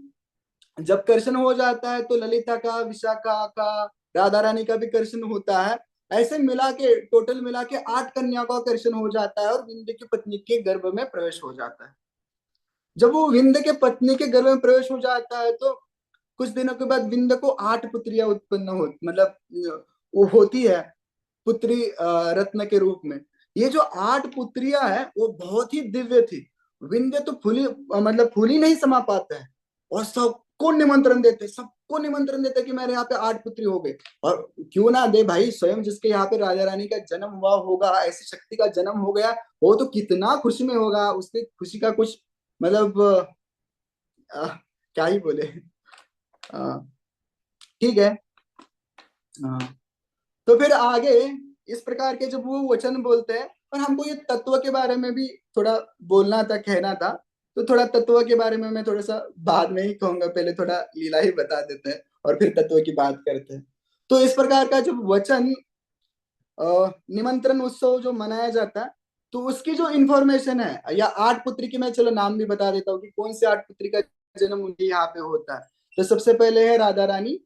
जब कर्षण हो जाता है तो ललिता का, विशाखा का, राधा रानी का भी कर्षण होता है। ऐसे मिला के टोटल मिला के 8 कन्याओं का कर्षण हो जाता है, और विंध्य की पत्नी के गर्भ में प्रवेश हो जाता है। जब वो विंध्य के पत्नी के गर्भ में प्रवेश हो जाता है तो कुछ दिनों के बाद विंध्य को 8 पुत्रियां उत्पन्न हो, मतलब वो होती है पुत्री रत्न के रूप में। ये जो 8 पुत्रियां है वो बहुत ही दिव्य थी। विंध्य तो मतलब फूल ही नहीं समा पाते हैं, और सबको निमंत्रण देते, सबको निमंत्रण देते कि मेरे यहाँ पे 8 पुत्री हो गए। और क्यों ना दे भाई, स्वयं जिसके यहाँ पे राजा रानी का जन्म हुआ होगा, ऐसी शक्ति का जन्म हो गया, वो तो कितना खुशी में होगा, उसकी खुशी का कुछ मतलब अ, क्या ही बोले। अ, ठीक है। हाँ। तो फिर आगे इस प्रकार के जब वो वचन बोलते हैं, और हमको ये तत्व के बारे में भी थोड़ा बोलना था, कहना था। तो थोड़ा तत्व के बारे में मैं थोड़ा सा बाद में ही कहूंगा, पहले थोड़ा लीला ही बता देते हैं और फिर तत्व की बात करते हैं। तो इस प्रकार का जब वचन निमंत्रण उत्सव जो मनाया जाता है, तो उसकी जो इंफॉर्मेशन है, या 8 पुत्री की मैं चलो नाम भी बता देता हूँ कि कौन से 8 पुत्री का जन्म उनके यहाँ पे होता है। तो सबसे पहले है राधा रानी,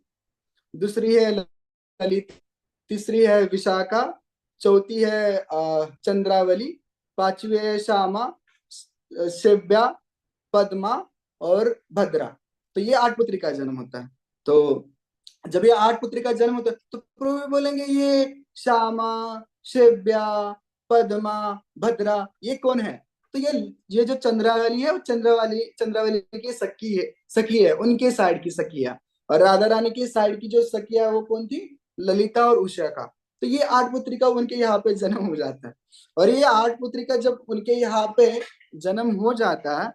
दूसरी है ललित, तीसरी है विशाखा, चौथी है चंद्रावली, पांचवी है श्यामा, शिव्या, पद्मा और भद्रा। तो ये 8 पुत्री का जन्म होता है। तो जब ये 8 पुत्री का जन्म होता है तो प्रभु बोलेंगे ये श्यामा, शिव्या, पद्मा, भद्रा ये कौन है? तो ये जो चंद्रावली है वो चंद्रावली चंद्रावली की सखी है, सखी है, उनके साइड की सखी है। और राधा रानी की साइड की जो सखिया है वो कौन थी? ललिता और उषा का। तो ये 8 पुत्री का उनके यहाँ पे जन्म हो जाता है। और ये 8 पुत्री का जब उनके यहाँ पे जन्म हो जाता है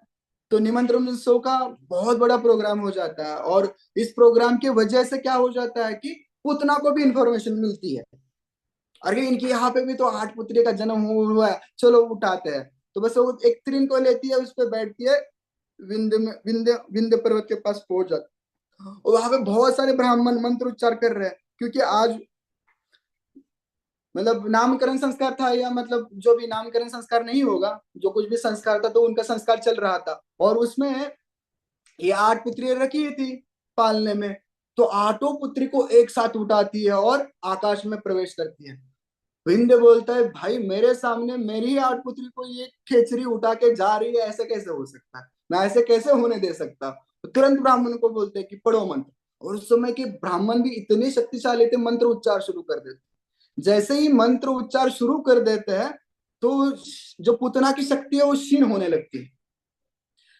तो निमंत्रण उत्सव का बहुत बड़ा प्रोग्राम हो जाता है। और इस प्रोग्राम की वजह से क्या हो जाता है कि पूतना को भी इंफॉर्मेशन मिलती है, अरे इनके यहाँ पे भी तो 8 पुत्री का जन्म हुआ है, चलो उठाते हैं। तो बस वो एक त्रिन को लेती है, उस पर बैठती है, विंध्य में, विंध्य पर्वत के पास पहुंच जाती है। और वहां पे बहुत सारे ब्राह्मण मंत्र उच्चार कर रहे हैं, क्योंकि आज मतलब नामकरण संस्कार था, या मतलब जो भी नामकरण संस्कार नहीं होगा, जो कुछ भी संस्कार था तो उनका संस्कार चल रहा था। और उसमें ये 8 पुत्रियां रखी थी पालने में। तो 8 पुत्री को एक साथ उठाती है और आकाश में प्रवेश करती है। विंध्य बोलता है भाई मेरे सामने मेरी ही 8 पुत्री को ये खेचरी उठा के जा रही है, ऐसे कैसे हो सकता है, मैं ऐसे कैसे होने दे सकता? तो तुरंत ब्राह्मण को बोलते हैं कि पढ़ो मंत्र। और उस समय के ब्राह्मण भी इतने शक्तिशाली थे, मंत्र उच्चार शुरू कर देते। जैसे ही मंत्र उच्चार शुरू कर देते हैं तो जो पूतना की शक्ति है वो क्षीण होने लगती है।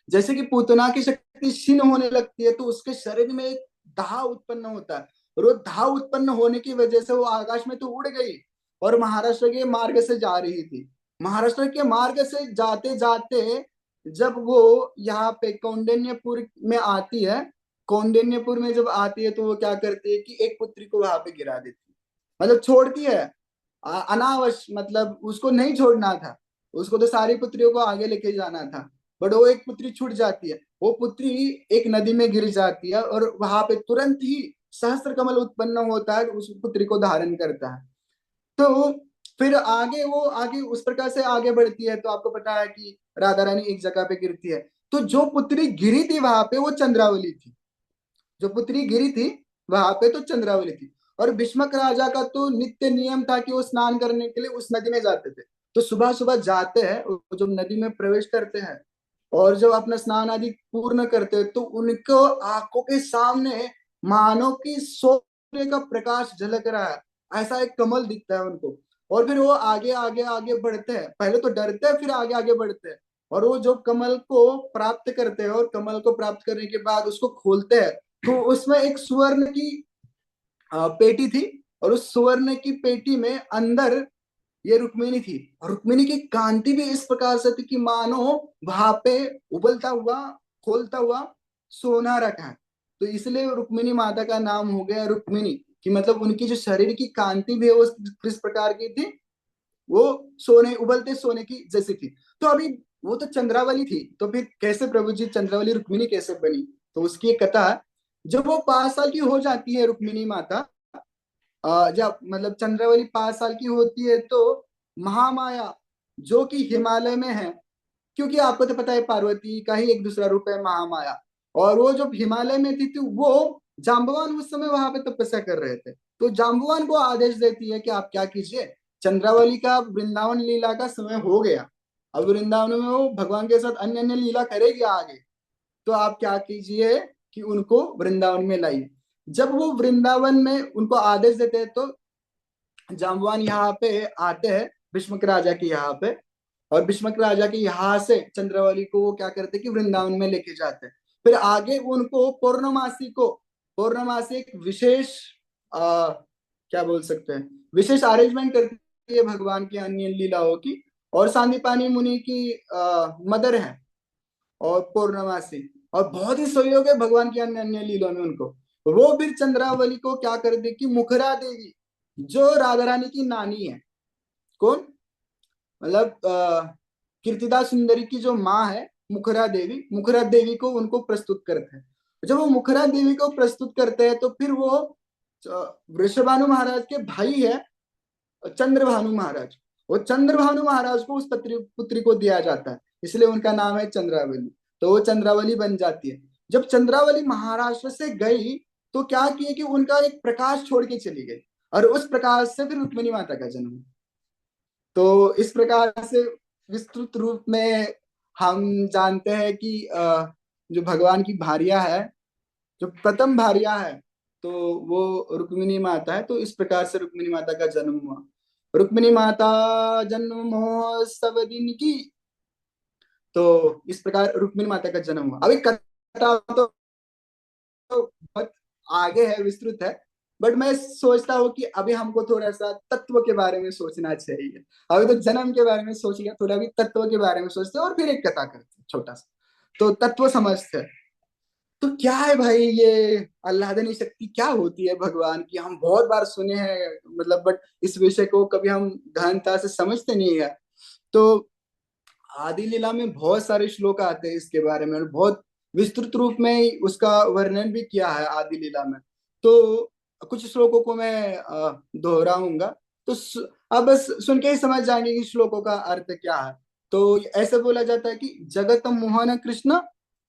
जैसे कि पूतना की शक्ति क्षीण होने लगती है तो उसके शरीर में एक दाह उत्पन्न होता है। और वो दाह उत्पन्न होने की वजह से वो आकाश में तो उड़ गई, और महाराष्ट्र के मार्ग से जा रही थी। महाराष्ट्र के मार्ग से जाते जाते जब वो यहाँ पे कौंडिन्यपुर में आती है, कौंडिन्यपुर में जब आती है तो वो क्या करती है कि एक पुत्री को वहां पे गिरा देती है, मतलब छोड़ती है अनावश्य, मतलब उसको नहीं छोड़ना था, उसको तो सारी पुत्रियों को आगे लेके जाना था। बट वो एक पुत्री छूट जाती है, वो पुत्री एक नदी में गिर जाती है, और वहां पे तुरंत ही सहस्त्र कमल उत्पन्न होता है, उस पुत्री को धारण करता है। तो फिर आगे वो आगे उस प्रकार से आगे बढ़ती है। तो आपको पता है कि राधा रानी एक जगह पे गिरती है, तो जो पुत्री गिरी थी वहां पे वो चंद्रावली थी। जो पुत्री गिरी थी वहां पे तो चंद्रावली थी। और भीष्मक राजा का तो नित्य नियम था कि वो स्नान करने के लिए उस नदी में जाते थे। तो सुबह सुबह जाते हैं, वो जब नदी में प्रवेश करते हैं और जब अपना स्नान आदि पूर्ण करते हैं तो उनको आंखों के सामने मानो कि सूर्य का प्रकाश झलक रहा है, ऐसा एक कमल दिखता है उनको। और फिर वो आगे आगे आगे बढ़ते हैं, पहले तो डरते हैं फिर आगे आगे बढ़ते हैं। और वो जो कमल को प्राप्त करते हैं, और कमल को प्राप्त करने के बाद उसको खोलते हैं, तो उसमें एक सुवर्ण की पेटी थी। और उस सुवर्ण की पेटी में अंदर ये रुक्मिणी थी, और रुक्मिणी की कांति भी इस प्रकार से थी कि मानो वहां पे उबलता हुआ, खोलता हुआ सोना रखा है। तो इसलिए रुक्मिणी माता का नाम हो गया रुक्मिणी, कि मतलब उनकी जो शरीर की कांति भी है वो किस प्रकार की थी, वो सोने, उबलते सोने की जैसी थी। तो अभी वो तो चंद्रावली थी, तो फिर कैसे प्रभु जी चंद्रावली रुक्मिणी कैसे बनी? तो उसकी एक कथा है। जब वो 5 साल की हो जाती है रुक्मिणी माता, जब मतलब चंद्रावली 5 साल की होती है, तो महामाया जो कि हिमालय में है, क्योंकि आपको तो पता है पार्वती का ही एक दूसरा रूप है महामाया, और वो जब हिमालय में थी तो वो जाम्बवान उस समय वहां पे तपस्या कर रहे थे। तो जाम्बवान को आदेश देती है कि आप क्या कीजिए, चंद्रावली का वृंदावन लीला का समय हो गया, अब वृंदावन में वो भगवान के साथ अन्य अन्य लीला करेगी आगे, तो आप क्या कीजिए कि उनको वृंदावन में लाइए। जब वो वृंदावन में उनको आदेश देते हैं, तो जाम्बवान यहाँ पे आते हैं भीष्मक राजा के यहाँ पे, और भीष्मक राजा के यहाँ से चंद्रावली को वो क्या करते हैं कि वृंदावन में लेके जाते हैं। फिर आगे उनको पौर्णमासी एक विशेष क्या बोल सकते हैं, विशेष अरेंजमेंट करती है भगवान की अन्य लीलाओं की, और सांदीपानी मुनि की मदर है और पूर्णमासी, और बहुत ही सहयोग है भगवान की अन्य अन्य लीलों में उनको। वो फिर चंद्रावली को क्या कर दे कि मुखरा देवी, जो राधा रानी की नानी है, कौन, मतलब कीर्तिदा सुंदरी की जो माँ है मुखरा देवी को उनको प्रस्तुत करते हैं। जब वो मुखरा देवी को प्रस्तुत करते हैं, तो फिर वो वृषभानु महाराज के भाई है चंद्रभानु महाराज, वो चंद्रभानु महाराज को उस पुत्री पुत्री को दिया जाता है, इसलिए उनका नाम है चंद्रावली। तो वो चंद्रावली बन जाती है। जब चंद्रावली महाराष्ट्र से गई, तो क्या किए कि उनका एक प्रकाश छोड़ के चली गई, और उस प्रकाश से फिर रुक्मिणी माता का जन्म हुआ। तो इस प्रकार से विस्तृत रूप में हम जानते हैं कि जो भगवान की भार्या है, जो प्रथम भार्या है, तो वो रुक्मिणी माता है। तो इस प्रकार से रुक्मिणी माता का जन्म हुआ। रुक्मिणी माता जन्म महोत्सव दिन की, तो इस प्रकार रुक्मिणी माता का जन्म हुआ। अभी कथा तो बहुत आगे है, विस्तृत है, बट मैं सोचता हूँ कि अभी हमको थोड़ा सा तत्व के बारे में सोचना चाहिए। अभी तो जन्म के बारे में सोच लिया, थोड़ा अभी तत्व के बारे में सोचते हैं और फिर एक कथा करते हैं छोटा सा। तो तत्व समझते हैं। तो क्या है भाई ये आह्लादनी शक्ति क्या होती है भगवान की? हम बहुत बार सुने हैं, मतलब बट इस विषय को कभी हम गहनता से समझते नहीं है। तो आदि लीला में बहुत सारे श्लोक आते हैं इसके बारे में, और बहुत विस्तृत रूप में उसका वर्णन भी किया है आदि लीला में। तो कुछ श्लोकों को मैं दोहराऊंगा। तो अब बस सुन के ही समझ जाएंगे कि श्लोकों का अर्थ क्या है। तो ऐसे बोला जाता है कि जगत मोहन कृष्ण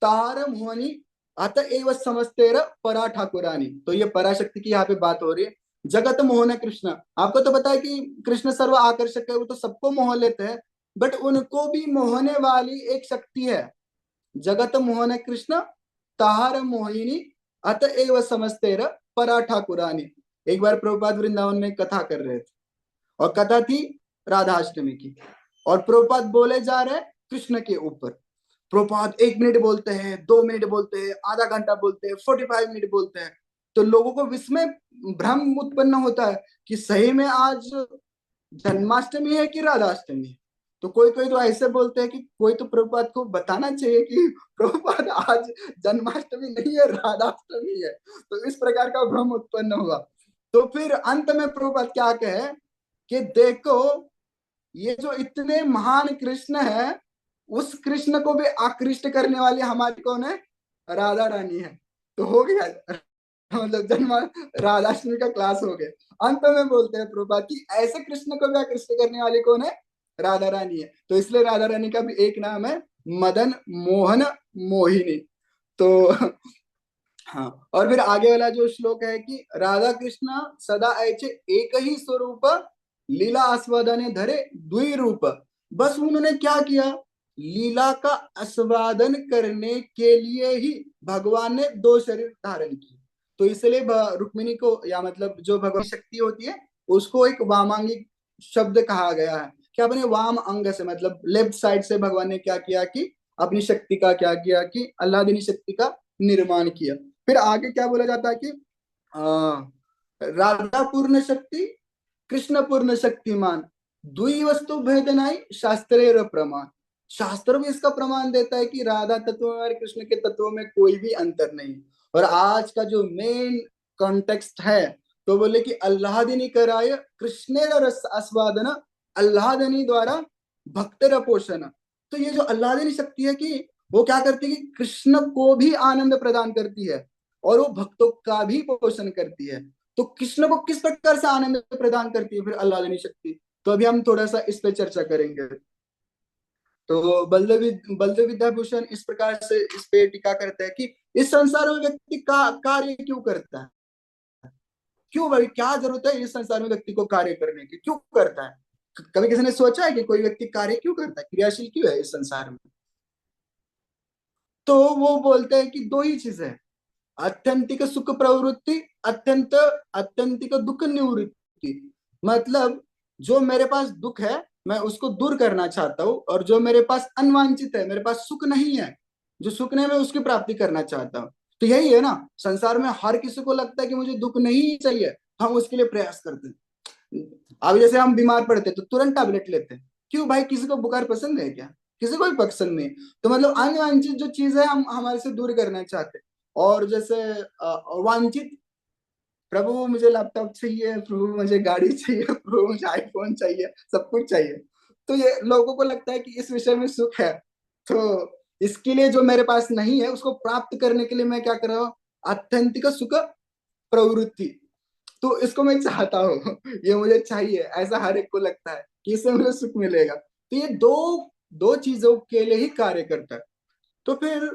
तार मोहनी अत एव समस्तेर परा ठाकुरानी। तो ये पराशक्ति की यहाँ पे बात हो रही है। जगत मोहन कृष्ण, आपको तो पता है कि कृष्ण सर्व आकर्षक है, वो तो सबको मोह लेते हैं, बट उनको भी मोहने वाली एक शक्ति है। जगत मोहन कृष्ण ताहार मोहिनी अत एव समस्तेर परा ठाकुरानी। एक बार प्रभुपाद वृंदावन में कथा कर रहे थे, और कथा थी राधाष्टमी की, और प्रभुपाद बोले जा रहे हैं कृष्ण के ऊपर। प्रभुपाद 1 मिनट बोलते हैं, 2 मिनट बोलते हैं, आधा घंटा बोलते हैं, 45 मिनट बोलते हैं। तो लोगों को विस्मय, भ्रम उत्पन्न होता है कि सही में आज जन्माष्टमी है कि राधाष्टमी है। तो कोई कोई तो ऐसे बोलते हैं कि कोई तो प्रभुपाद को बताना चाहिए कि प्रभुपाद आज जन्माष्टमी नहीं है, राधाष्टमी है। तो इस प्रकार का भ्रम उत्पन्न हुआ। तो फिर अंत में प्रभुपाद क्या कहे कि देखो, ये जो इतने महान कृष्ण है, उस कृष्ण को भी आकृष्ट करने वाली हमारी कौन है? राधा रानी है। तो हो गया, मतलब जन्म राधाष्टमी का क्लास हो गया। अंत में बोलते हैं प्रभुपाद कि ऐसे कृष्ण को भी आकृष्ट करने वाली कौन है? राधा रानी है। तो इसलिए राधा रानी का भी एक नाम है मदन मोहन मोहिनी। तो हाँ, और फिर आगे वाला जो श्लोक है कि राधा कृष्ण सदा ऐचे एक ही स्वरूप लीला आस्वादने धरे द्वि रूप। बस उन्होंने क्या किया, लीला का आस्वादन करने के लिए ही भगवान ने 2 शरीर धारण किए। तो इसलिए रुक्मिणी को, या मतलब जो भगवान की शक्ति होती है, उसको एक वामांगिक शब्द कहा गया है कि अपने वाम अंग से, मतलब लेफ्ट साइड से भगवान ने क्या किया कि अपनी शक्ति का क्या किया कि अल्लादिनी शक्ति का निर्माण किया। फिर आगे क्या बोला जाता है कि राधा पूर्ण शक्ति कृष्ण पूर्ण शक्तिमान दुई वस्तु भेदनाई शास्त्रेर प्रमाण। शास्त्र भी इसका प्रमाण देता है कि राधा तत्व में और कृष्ण के तत्व में कोई भी अंतर नहीं। और आज का जो मेन कॉन्टेक्स्ट है, तो बोले कि अल्लादिनी कराय कृष्णेर रस आस्वादन अल्लादनी द्वारा भक्तर पोषण। तो ये जो अल्लादीनी शक्ति है कि वो क्या करती है कि कृष्ण को भी आनंद प्रदान करती है और वो भक्तों का भी पोषण करती है। तो कृष्ण को किस प्रकार से आनंद प्रदान करती है फिर अल्लादीनी शक्ति, तो अभी हम थोड़ा सा इस पे चर्चा करेंगे। तो बलदेव विद्याभूषण इस प्रकार से इस पे टीका करते हैं कि इस संसार में व्यक्ति का कार्य क्यों करता है, क्यों भाई क्या जरूरत है इस संसार में व्यक्ति को कार्य करने की, क्यों करता है। कभी किसी ने सोचा है कि कोई व्यक्ति कार्य क्यों करता है, क्रियाशील क्यों है इस संसार में। तो वो बोलते हैं कि दो ही चीजें हैं, आत्यंतिक सुख प्रवृत्ति, अत्यंत आत्यंतिक दुख निवृत्ति। मतलब जो मेरे पास दुख है मैं उसको दूर करना चाहता हूँ, और जो मेरे पास अनवांछित है, मेरे पास सुख नहीं है, जो सुख नहीं है मैं उसकी प्राप्ति करना चाहता हूँ। तो यही है ना, संसार में हर किसी को लगता है कि मुझे दुख नहीं चाहिए, हम उसके लिए प्रयास करते हैं। अब जैसे हम बीमार पड़ते हैं तो तुरंत टैबलेट लेते हैं, क्यों भाई, किसी को बुखार पसंद है क्या, किसी को भी पसंद नहीं। तो मतलब अनवांछित जो चीज है हम हमारे से दूर करना चाहते हैं। और जैसे वांछित, प्रभु मुझे लैपटॉप चाहिए, प्रभु मुझे गाड़ी चाहिए, प्रभु मुझे आईफोन चाहिए, सब कुछ चाहिए। तो ये लोगों को लगता है कि इस विषय में सुख है, तो इसके लिए जो मेरे पास नहीं है उसको प्राप्त करने के लिए मैं क्या कर रहा हूँ, आत्यंतिक सुख प्रवृत्ति। तो इसको मैं चाहता हूँ, ये मुझे चाहिए, ऐसा हर एक को लगता है कि इससे मुझे सुख मिलेगा। तो ये दो दो चीजों के लिए ही कार्य करता है। तो फिर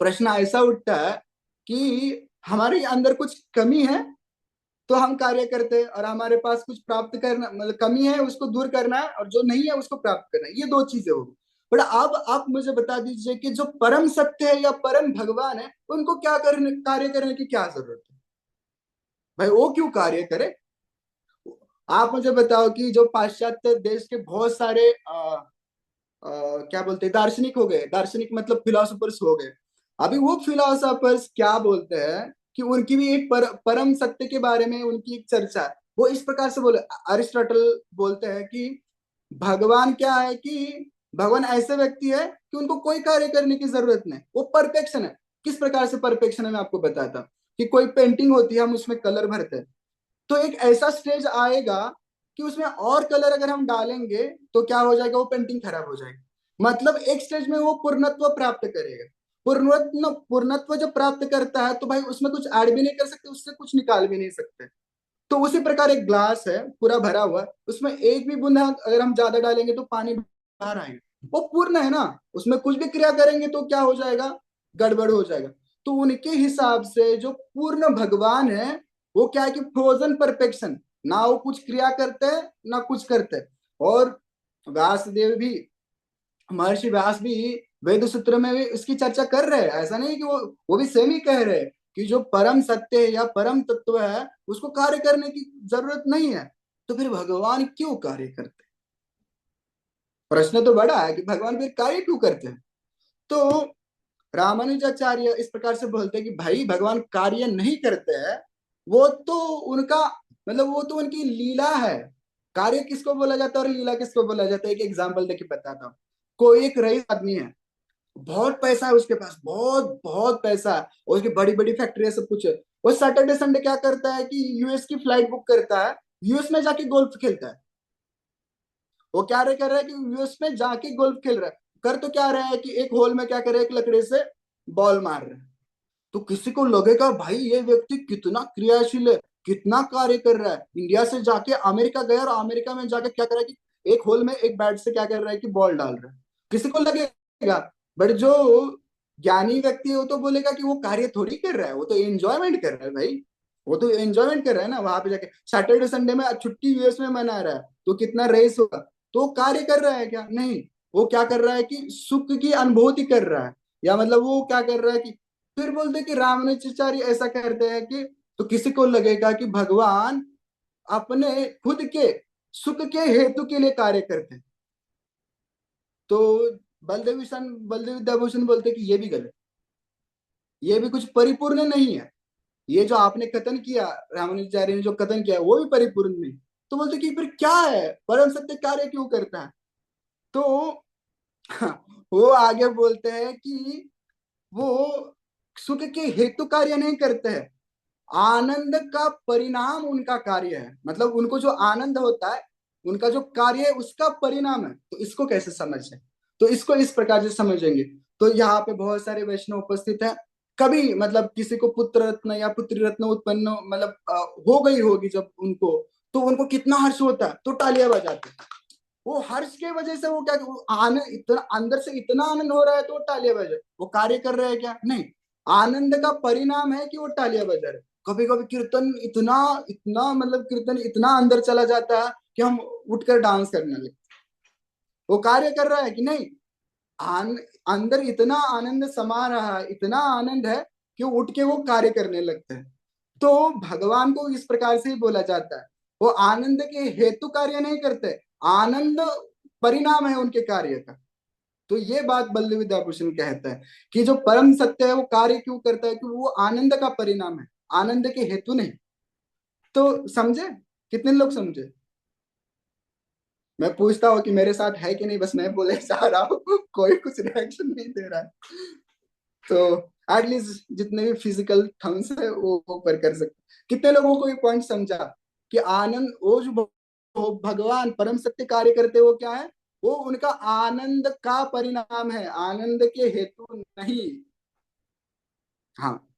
प्रश्न ऐसा उठता है कि हमारे अंदर कुछ कमी है तो हम कार्य करते हैं, और हमारे पास कुछ प्राप्त करना मतलब कमी है उसको दूर करना है, और जो नहीं है उसको प्राप्त करना है, ये दो चीजें होगी। बट अब आप मुझे बता दीजिए कि जो परम सत्य है या परम भगवान है उनको क्या करने कार्य करने की क्या जरूरत है, भाई वो क्यों कार्य करे। आप मुझे बताओ कि जो पाश्चात्य देश के बहुत सारे क्या बोलते हैं दार्शनिक हो गए, दार्शनिक मतलब फिलोसोफर्स हो गए, अभी वो फिलोसोफर्स क्या बोलते हैं कि उनकी भी एक परम सत्य के बारे में उनकी एक चर्चा है। वो इस प्रकार से बोले, अरिस्टोटल बोलते हैं कि भगवान क्या है कि भगवान ऐसे व्यक्ति है कि उनको कोई कार्य करने की जरूरत नहीं, वो परफेक्शन है। किस प्रकार से परफेक्शन है मैं आपको बताता हूँ कि कोई पेंटिंग होती है हम उसमें कलर भरते हैं, तो एक ऐसा स्टेज आएगा कि उसमें और कलर अगर हम डालेंगे तो क्या हो जाएगा, वो पेंटिंग खराब हो जाएगी। मतलब एक स्टेज में वो पूर्णत्व प्राप्त करेगा। पूर्णत्व जब प्राप्त करता है तो भाई उसमें कुछ ऐड भी नहीं कर सकते, उससे कुछ निकाल भी नहीं सकते। तो उसी प्रकार एक ग्लास है पूरा भरा हुआ, उसमें एक भी बूंदा अगर हम ज्यादा डालेंगे तो पानी बाहर आएगा, वो पूर्ण है ना, उसमें कुछ भी क्रिया करेंगे तो क्या हो जाएगा, गड़बड़ हो जाएगा। तो उनके हिसाब से जो पूर्ण भगवान है वो क्या है कि फ्रोजन परफेक्शन, ना वो कुछ क्रिया करते हैं ना कुछ करते हैं। और व्यासदेव भी, महर्षि व्यास भी वेद सूत्र में भी इसकी चर्चा कर रहे हैं, ऐसा नहीं कि वो भी सेम ही कह रहे हैं कि जो परम सत्य है या परम तत्व है उसको कार्य करने की जरूरत नहीं है। तो फिर भगवान क्यों कार्य करते हैं, प्रश्न तो बड़ा है कि भगवान फिर कार्य क्यों करते हैं। तो रामानुजाचार्य इस प्रकार से बोलते हैं कि भाई भगवान कार्य नहीं करते हैं, वो तो उनका मतलब वो तो उनकी लीला है। कार्य किसको बोला जाता है और लीला किसको बोला जाता है, एक एग्जाम्पल देखिए बताता हूँ। कोई एक रईस आदमी है, बहुत पैसा है उसके पास, बहुत बहुत पैसा है, और उसकी बड़ी बड़ी फैक्ट्री है, सब कुछ है। वो सैटरडे संडे क्या करता है कि यूएस की फ्लाइट बुक करता है, यूएस में जाके गोल्फ खेलता है। वो क्या रहे कर रहा है कि यूएस में जाके गोल्फ खेल रहा है। कर तो क्या रहा है कि एक होल में क्या कर रहा है, एक लकड़ी से बॉल मार रहा है। तो किसी को लगेगा भाई ये व्यक्ति कितना क्रियाशील है, कितना कार्य कर रहा है, इंडिया से जाके अमेरिका गया और अमेरिका में जाके क्या कर रहा है कि एक होल में एक बैट से क्या कर रहा है कि बॉल डाल रहा है, किसी को लगेगा। बट जो ज्ञानी व्यक्ति है वो तो बोलेगा कि वो कार्य थोड़ी कर रहा है, वो तो एंजॉयमेंट कर रहा है भाई, वो तो एंजॉयमेंट कर रहा है ना, वहां पे जाके सैटरडे संडे में छुट्टी यूएस में मना रहा है तो कितना रेस होगा। तो वो कार्य कर रहा है क्या, नहीं, वो क्या कर रहा है कि सुख की अनुभूति कर रहा है, या मतलब वो क्या कर रहा है कि फिर बोलते कि रामानुजाचार्य ऐसा करते हैं कि तो किसी को लगेगा कि भगवान अपने खुद के सुख के हेतु के लिए कार्य करते हैं। तो बलदेव विद्याभूषण बोलते कि ये भी गलत, ये भी कुछ परिपूर्ण नहीं है, ये जो आपने कथन किया, रामानुजाचार्य ने जो कथन किया वो भी परिपूर्ण नहीं। तो बोलते कि फिर क्या है, परम सत्य कार्य क्यों करता है। तो वो आगे बोलते हैं कि वो सुख के हेतु कार्य नहीं करते हैं, आनंद का परिणाम उनका कार्य है, मतलब उनको जो आनंद होता है उनका जो कार्य है उसका परिणाम है। तो इसको कैसे समझे, तो इसको इस प्रकार से समझेंगे। तो यहाँ पे बहुत सारे वैष्णव उपस्थित हैं। कभी मतलब किसी को पुत्र रत्न या पुत्री रत्न उत्पन्न मतलब हो गई होगी जब उनको, तो उनको कितना हर्ष होता है, तो तालियां बजाते हैं। वो हर्ष के वजह से वो क्या, आनंद इतना अंदर से इतना आनंद हो रहा है तो वो तालियां बजा, वो कार्य कर रहे हैं क्या, नहीं, आनंद का परिणाम है कि वो तालियां बजा रहे। कभी कभी कीर्तन इतना इतना मतलब कीर्तन इतना अंदर चला जाता है कि हम उठकर डांस करने लगते, वो कार्य कर रहा है कि नहीं, आन, अंदर इतना आनंद समा रहा है, इतना आनंद है कि वो उठ के वो कार्य करने लगते हैं। तो भगवान को इस प्रकार से ही बोला जाता है, वो आनंद के हेतु कार्य नहीं करते, आनंद परिणाम है उनके कार्य का। तो ये बात बल्लभ विद्याभूषण कहता है कि जो परम सत्य है वो कार्य क्यों करता है, कि वो आनंद का परिणाम है, आनंद के हेतु नहीं। तो समझे, कितने लोग समझे? मैं पूछता हूँ कि मेरे साथ है कि नहीं, बस मैं बोले जा रहा हूँ कोई कुछ रिएक्शन नहीं दे रहा है। तो एटलीस्ट जितने भी फिजिकल थम्स है वो ऊपर कर सकते। कितने लोगों को ये पॉइंट समझा कि आनंद, वो जो भगवान परम सत्य कार्य करते वो क्या है, वो उनका आनंद का परिणाम है, आनंद के हेतु नहीं। हाँ,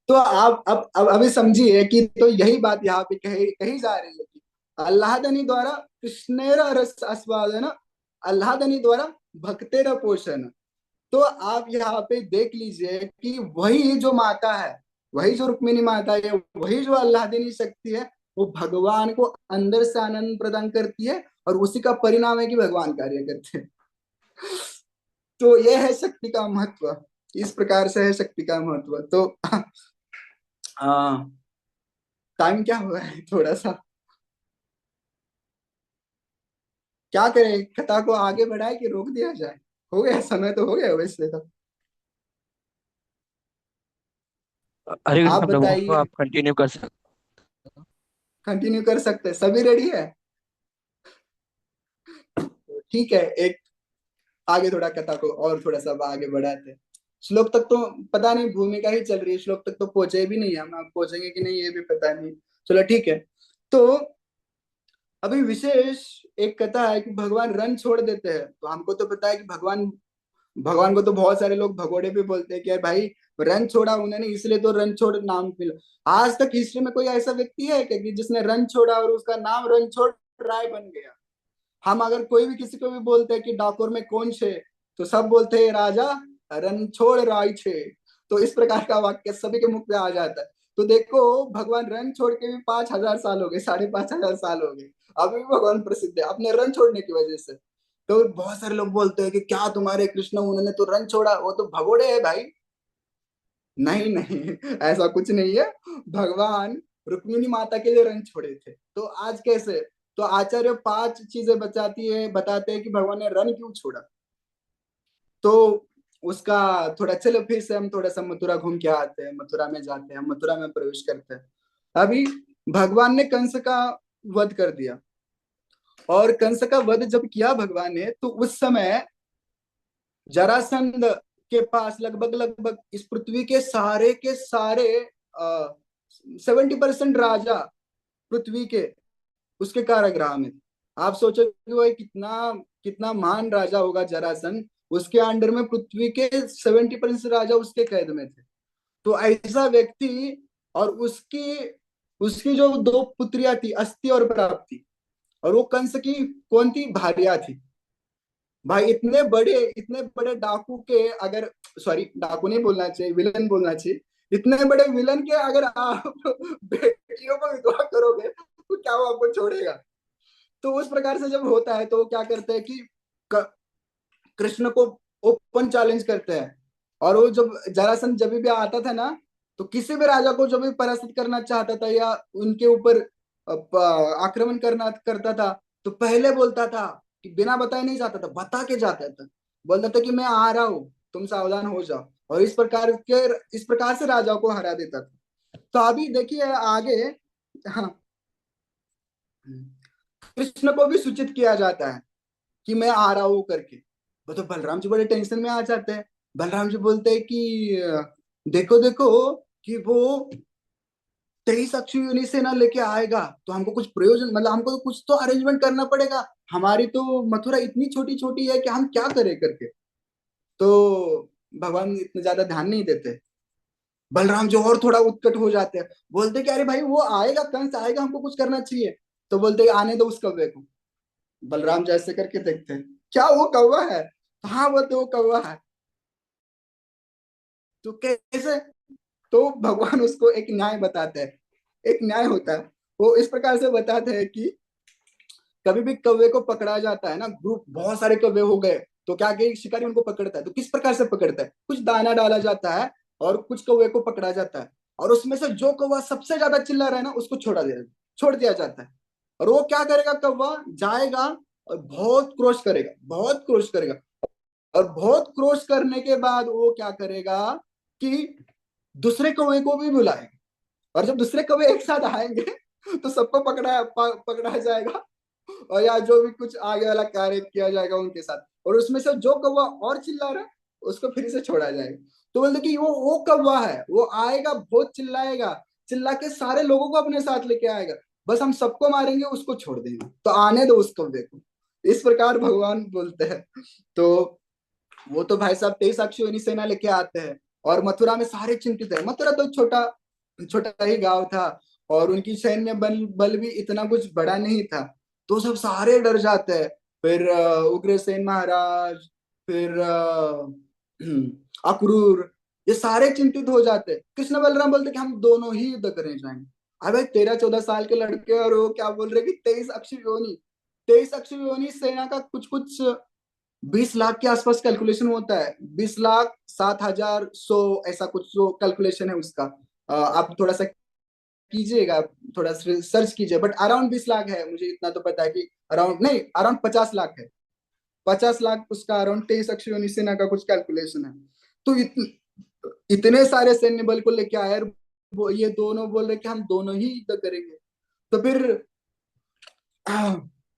तो आप अब अभी समझिए कि तो यही बात यहाँ पे कही कही जा रही है कि अल्लाहदनी द्वारा कृष्णेर रस आस्वादन, अल्लाहदनी द्वारा भक्तेर पोषण। तो आप यहाँ पे देख लीजिए कि वही जो माता है, वही जो रुक्मिणी माता है, वही जो अल्लाहदीनी शक्ति है, वो भगवान को अंदर से आनंद प्रदान करती है, और उसी का परिणाम है कि भगवान कार्य करते हैं। तो ये है शक्ति का महत्व, इस प्रकार से है शक्ति का महत्व। तो टाइम क्या हुआ है थोड़ा सा, क्या करें, कथा को आगे बढ़ाए कि रोक दिया जाए? हो गया समय, तो हो गया वैसे तो। हरे आप कृष्ण प्रभु, बताइए, आप कंटिन्यू कर सकते कंटिन्यू कर सकते हैं, सभी रेडी है? तो ठीक है, एक आगे थोड़ा कथा को और थोड़ा सा आगे बढ़ाते हैं। श्लोक तक तो पता नहीं, भूमिका ही चल रही है, श्लोक तक तो पहुंचे भी नहीं, हम आप पहुंचेंगे कि नहीं ये भी पता नहीं। चलो ठीक है। तो अभी विशेष एक कथा है कि भगवान रन छोड़ देते हैं। तो हमको तो पता है कि भगवान, भगवान को तो बहुत सारे लोग भगोड़े भी बोलते हैं कि यार भाई रन छोड़ा उन्होंने, इसलिए तो रन छोड़ नाम मिला। आज तक हिस्ट्री में कोई ऐसा व्यक्ति है क्या कि जिसने रन छोड़ा और उसका नाम रणछोड़ राय बन गया? हम अगर कोई भी किसी को भी बोलते हैं कि डाकोर में कौन छे, तो सब बोलते हैं राजा रणछोड़ राय छे। तो इस प्रकार का वाक्य सभी के मुख पे आ जाता है। तो देखो, भगवान रन छोड़ के भी 5,000 साल हो गए, 5,500 साल हो गए, अभी भी भगवान प्रसिद्ध है अपने रन छोड़ने की वजह से। तो बहुत सारे लोग बोलते हैं कि क्या तुम्हारे कृष्ण, उन्होंने तो रन छोड़ा, वो तो भगोड़े है भाई। नहीं नहीं, ऐसा कुछ नहीं है। भगवान रुक्मिणी माता के लिए रन छोड़े थे, तो आज कैसे? तो आचार्य 5 चीजें बचाती है, बताते हैं कि भगवान ने रन क्यों छोड़ा। तो उसका थोड़ा, चलो फिर से हम थोड़ा सा मथुरा घूम के आते हैं, मथुरा में जाते हैं, मथुरा में प्रवेश करते हैं। अभी भगवान ने कंस का वध कर दिया, और कंस का वध जब किया भगवान ने, तो उस समय जरासंध के पास लगभग लगभग इस पृथ्वी के सारे 70% राजा पृथ्वी के उसके कारागृह में थे। आप सोचो कि वो कितना कितना महान राजा होगा जरासंध, उसके अंडर में पृथ्वी के 70% राजा उसके कैद में थे। तो ऐसा व्यक्ति, और उसकी उसकी जो 2 पुत्रियां थी, अस्ति और प्राप्ति, और वो कंस की कौन थी, भार्या थी। भाई इतने बड़े डाकू के अगर, सॉरी डाकू नहीं बोलना चाहिए, विलन बोलना चाहिए, इतने बड़े विलन के अगर आप बेटियों को विधवा करोगे तो क्या वो आपको छोड़ेगा? तो उस प्रकार से जब होता है तो वो क्या करते हैं कि कृष्ण को ओपन चैलेंज करते हैं। और वो जब जरासंध जब भी आता था ना, तो किसी भी राजा को जब भी परास्त करना चाहता था या उनके ऊपर आक्रमण करना करता था, तो पहले बोलता था कि बिना बताए नहीं जाता था, बता के जाता था, बोलता था कि मैं आ रहा हूँ, तुम सावधान हो जाओ। और इस प्रकार से राजाओं को हरा देता था। तो अभी देखिए आगे। हाँ, कृष्ण को भी सूचित किया जाता है कि मैं आ रहा हूं करके। वो तो बलराम जी बड़े टेंशन में आ जाते हैं। बलराम जी बोलते हैं कि देखो देखो कि वो 23 अक्षौहिणी सेना लेके आएगा तो हमको कुछ प्रयोजन, मतलब हमको तो कुछ तो अरेंजमेंट करना पड़ेगा। हमारी तो मथुरा इतनी छोटी छोटी है कि हम क्या करें करके। तो भगवान इतना ज्यादा ध्यान नहीं देते। बलराम जो और थोड़ा उत्कट हो जाते हैं, बोलते कि अरे भाई वो आएगा, कंस आएगा, हमको कुछ करना चाहिए। तो बोलते आने दो उस कौवे को। बलराम जैसे करके देखते हैं, क्या वो कौवा है? हाँ बोलते वो कौवा है। तो कैसे? तो भगवान उसको एक न्याय बताते हैं। एक न्याय होता है, वो इस प्रकार से बताते हैं कि कभी भी कौवे को पकड़ा जाता है ना, ग्रुप बहुत सारे कौवे हो गए, तो क्या कि शिकारी उनको पकड़ता है, तो किस प्रकार से पकड़ता है? कुछ दाना डाला जाता है और कुछ कौवे को पकड़ा जाता है, और उसमें से जो कौवा सबसे ज्यादा चिल्ला रहा है ना, उसको छोड़ दिया जाता है। और वो क्या करेगा? कौवा जाएगा और बहुत क्रोश करेगा, बहुत क्रोश करेगा। और बहुत क्रोश करने के बाद वो क्या करेगा कि दूसरे कौवे को भी बुलाएगा। और जब दूसरे कौवे एक साथ आएंगे तो सबको पकड़ा जाएगा, और या जो भी कुछ आगे वाला कार्य किया जाएगा उनके साथ। और उसमें से जो कौवा और चिल्ला रहा है उसको फिर से छोड़ा जाएगा। तो बोलते कि वो कौवा है, वो आएगा, बहुत चिल्लाएगा, चिल्ला के सारे लोगों को अपने साथ लेके आएगा, बस हम सबको मारेंगे, उसको छोड़ देंगे, तो आने दो उस कौवे को। इस प्रकार भगवान बोलते हैं। तो वो तो भाई साहब 23 अक्षौहिणी सेना लेके आते हैं, और मथुरा में सारे चिंतित है। मथुरा तो छोटा छोटा ही गांव था, और उनकी सैन्य बल भी इतना कुछ बड़ा नहीं था। तो सब सारे डर जाते हैं। फिर उग्रसेन महाराज, फिर अक्रूर, ये सारे चिंतित हो जाते हैं। कृष्ण बलराम बोलते कि हम दोनों ही युद्ध करने जाएंगे। अबे 13-14 साल के लड़के, और वो क्या बोल रहे कि 23 अक्षौहिणी, 23 अक्षौहिणी सेना का कुछ कुछ 20 लाख के आसपास कैलकुलेशन होता है। 20 लाख 7 हजार 100, ऐसा कुछ जो कैलकुलेशन है उसका। आप थोड़ा सा कीजिएगा, थोड़ा सर्च कीजिए, बट अराउंड 20 लाख है, मुझे इतना तो पता है कि अराउंड नहीं, अराउंड 50 लाख है। 50 लाख उसका अराउंड 23 अक्षौहिणी सेना का कुछ कैलकुलेशन है। तो इतने सारे सैन्य बल को लेके आए, और वो ये दोनों बोल रहे कि हम दोनों ही युद्ध करेंगे। तो फिर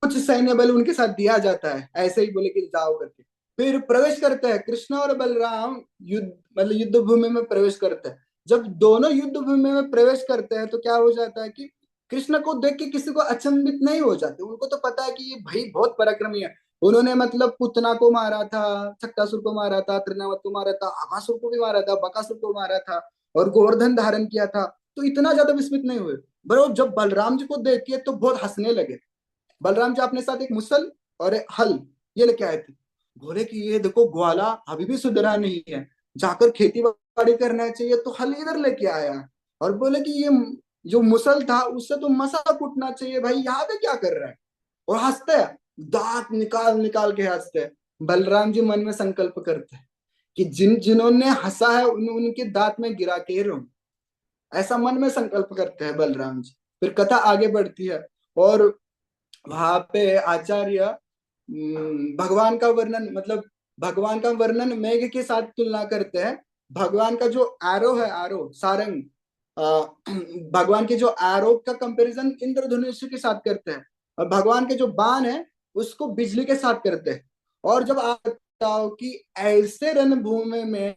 कुछ सैन्य बल उनके साथ दिया जाता है, ऐसे ही बोले कि जाओ करके। फिर प्रवेश करते हैं कृष्ण और बलराम, युद्ध मतलब युद्ध भूमि में प्रवेश करते हैं। जब दोनों युद्ध भूमि में प्रवेश करते हैं तो क्या हो जाता है कि कृष्ण को देख के किसी को अचंभित नहीं हो जाते, उनको तो पता है कि ये भाई बहुत पराक्रमी है। उन्होंने मतलब पुतना को मारा था, छक्कासुर को मारा था, त्रिनावत को मारा था, अघासुर को भी मारा था, बकासुर को मारा था, और गोवर्धन धारण किया था। तो इतना ज्यादा विस्मित नहीं हुए। बरो जब बलराम जी को देख के तो बहुत हंसने लगे। बलराम जी अपने साथ एक मुसल और एक हल ये लेके आए थे। बोले कि ये देखो ग्वाला अभी भी सुधरा नहीं है, जाकर खेती बाड़ी करना चाहिए, तो हल इधर लेके आया है। और बोले कि ये जो मुसल था उससे तो मसा कूटना चाहिए, भाई यहाँ पे क्या कर रहा है? और हंसते हैं, दांत निकाल निकाल के हंसते हैं। बलराम जी मन में संकल्प करते हैं कि जिन्होंने हंसा है उनके दांत में गिरा के रहूं, ऐसा मन में संकल्प करते हैं बलराम जी। फिर कथा आगे बढ़ती है, और वहां पे आचार्य भगवान का वर्णन, मतलब भगवान का वर्णन मेघ के साथ तुलना करते हैं। भगवान का जो एरो है, एरो सारंग, भगवान के जो एरो का कंपैरिजन इंद्रधनुष के साथ करते हैं, और भगवान के जो बाण है उसको बिजली के साथ करते हैं। और जब आप बताओ कि ऐसे रणभूमि में,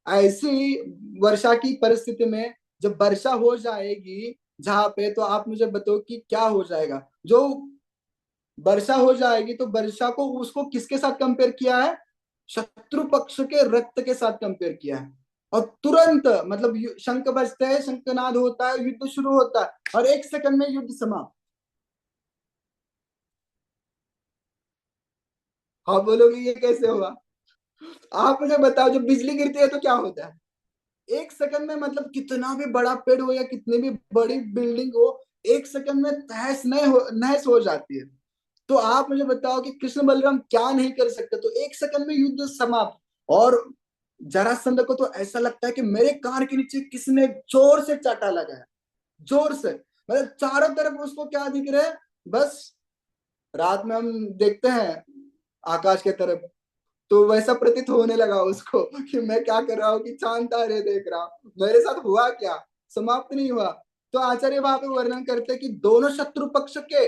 ऐसी वर्षा की परिस्थिति में जब वर्षा हो जाएगी जहां पे, तो आप मुझे बताओ कि क्या हो जाएगा? जो वर्षा हो जाएगी, तो वर्षा को उसको किसके साथ कंपेयर किया है? शत्रु पक्ष के रक्त के साथ कंपेयर किया है। और तुरंत मतलब शंख बजते हैं, शंखनाद होता है, युद्ध शुरू होता है, और 1 सेकंड में युद्ध समाप्त। आप बोलोगे ये कैसे हुआ? आप मुझे बताओ, जब बिजली गिरती है तो क्या होता है? 1 सेकंड में, मतलब कितना भी बड़ा पेड़ हो या कितनी भी बड़ी बिल्डिंग हो, 1 सेकंड में नहस हो जाती है। तो आप मुझे बताओ कि कृष्ण बलराम क्या नहीं कर सकते? तो 1 सेकंड में युद्ध समाप्त। और जरासंध को तो ऐसा लगता है कि मेरे कार के नीचे किसने जोर से चाटा लगाया, जोर से, मतलब चारों तरफ उसको क्या दिख रहा है? बस रात में हम देखते हैं आकाश के तरफ, तो वैसा प्रतीत होने लगा उसको कि मैं क्या कर रहा हूँ, कि चांद तारे देख रहा हूँ, मेरे साथ हुआ क्या? समाप्त नहीं हुआ। तो आचार्य वहां पे वर्णन करते हैं कि दोनों शत्रु पक्ष के,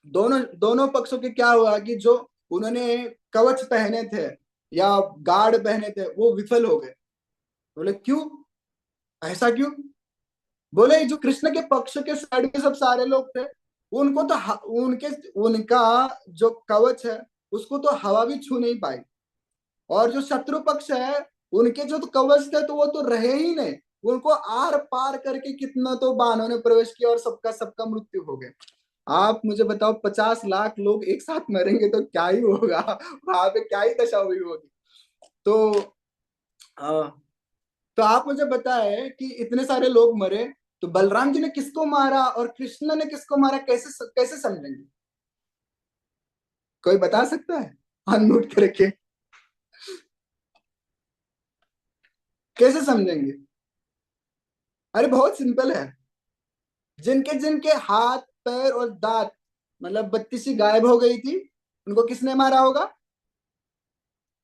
दोनों दोनों पक्षों के क्या हुआ कि जो उन्होंने कवच पहने थे या गार्ड पहने थे वो विफल हो गए। बोले क्यों? ऐसा क्यों? बोले जो कृष्ण के पक्ष के साइड में सब सारे लोग थे, उनको तो उनके उनका जो कवच है उसको तो हवा भी छू नहीं पाई। और जो शत्रु पक्ष है उनके जो तो कवच थे तो वो तो रहे ही नहीं, उनको आर पार करके कितना तो बाणों ने प्रवेश किया और सबका सबका मृत्यु हो गया। आप मुझे बताओ 50 लाख लोग एक साथ मरेंगे तो क्या ही होगा, वहां पे क्या ही दशा हुई होगी। तो आ, तो आप मुझे बताए कि इतने सारे लोग मरे, तो बलराम जी ने किसको मारा और कृष्ण ने किसको मारा, कैसे कैसे समझेंगे? कोई बता सकता है अनम्यूट करके? कैसे समझेंगे? अरे बहुत सिंपल है। जिनके जिनके हाथ पैर और दांत मतलब बत्तीसी गायब हो गई थी, उनको किसने मारा होगा?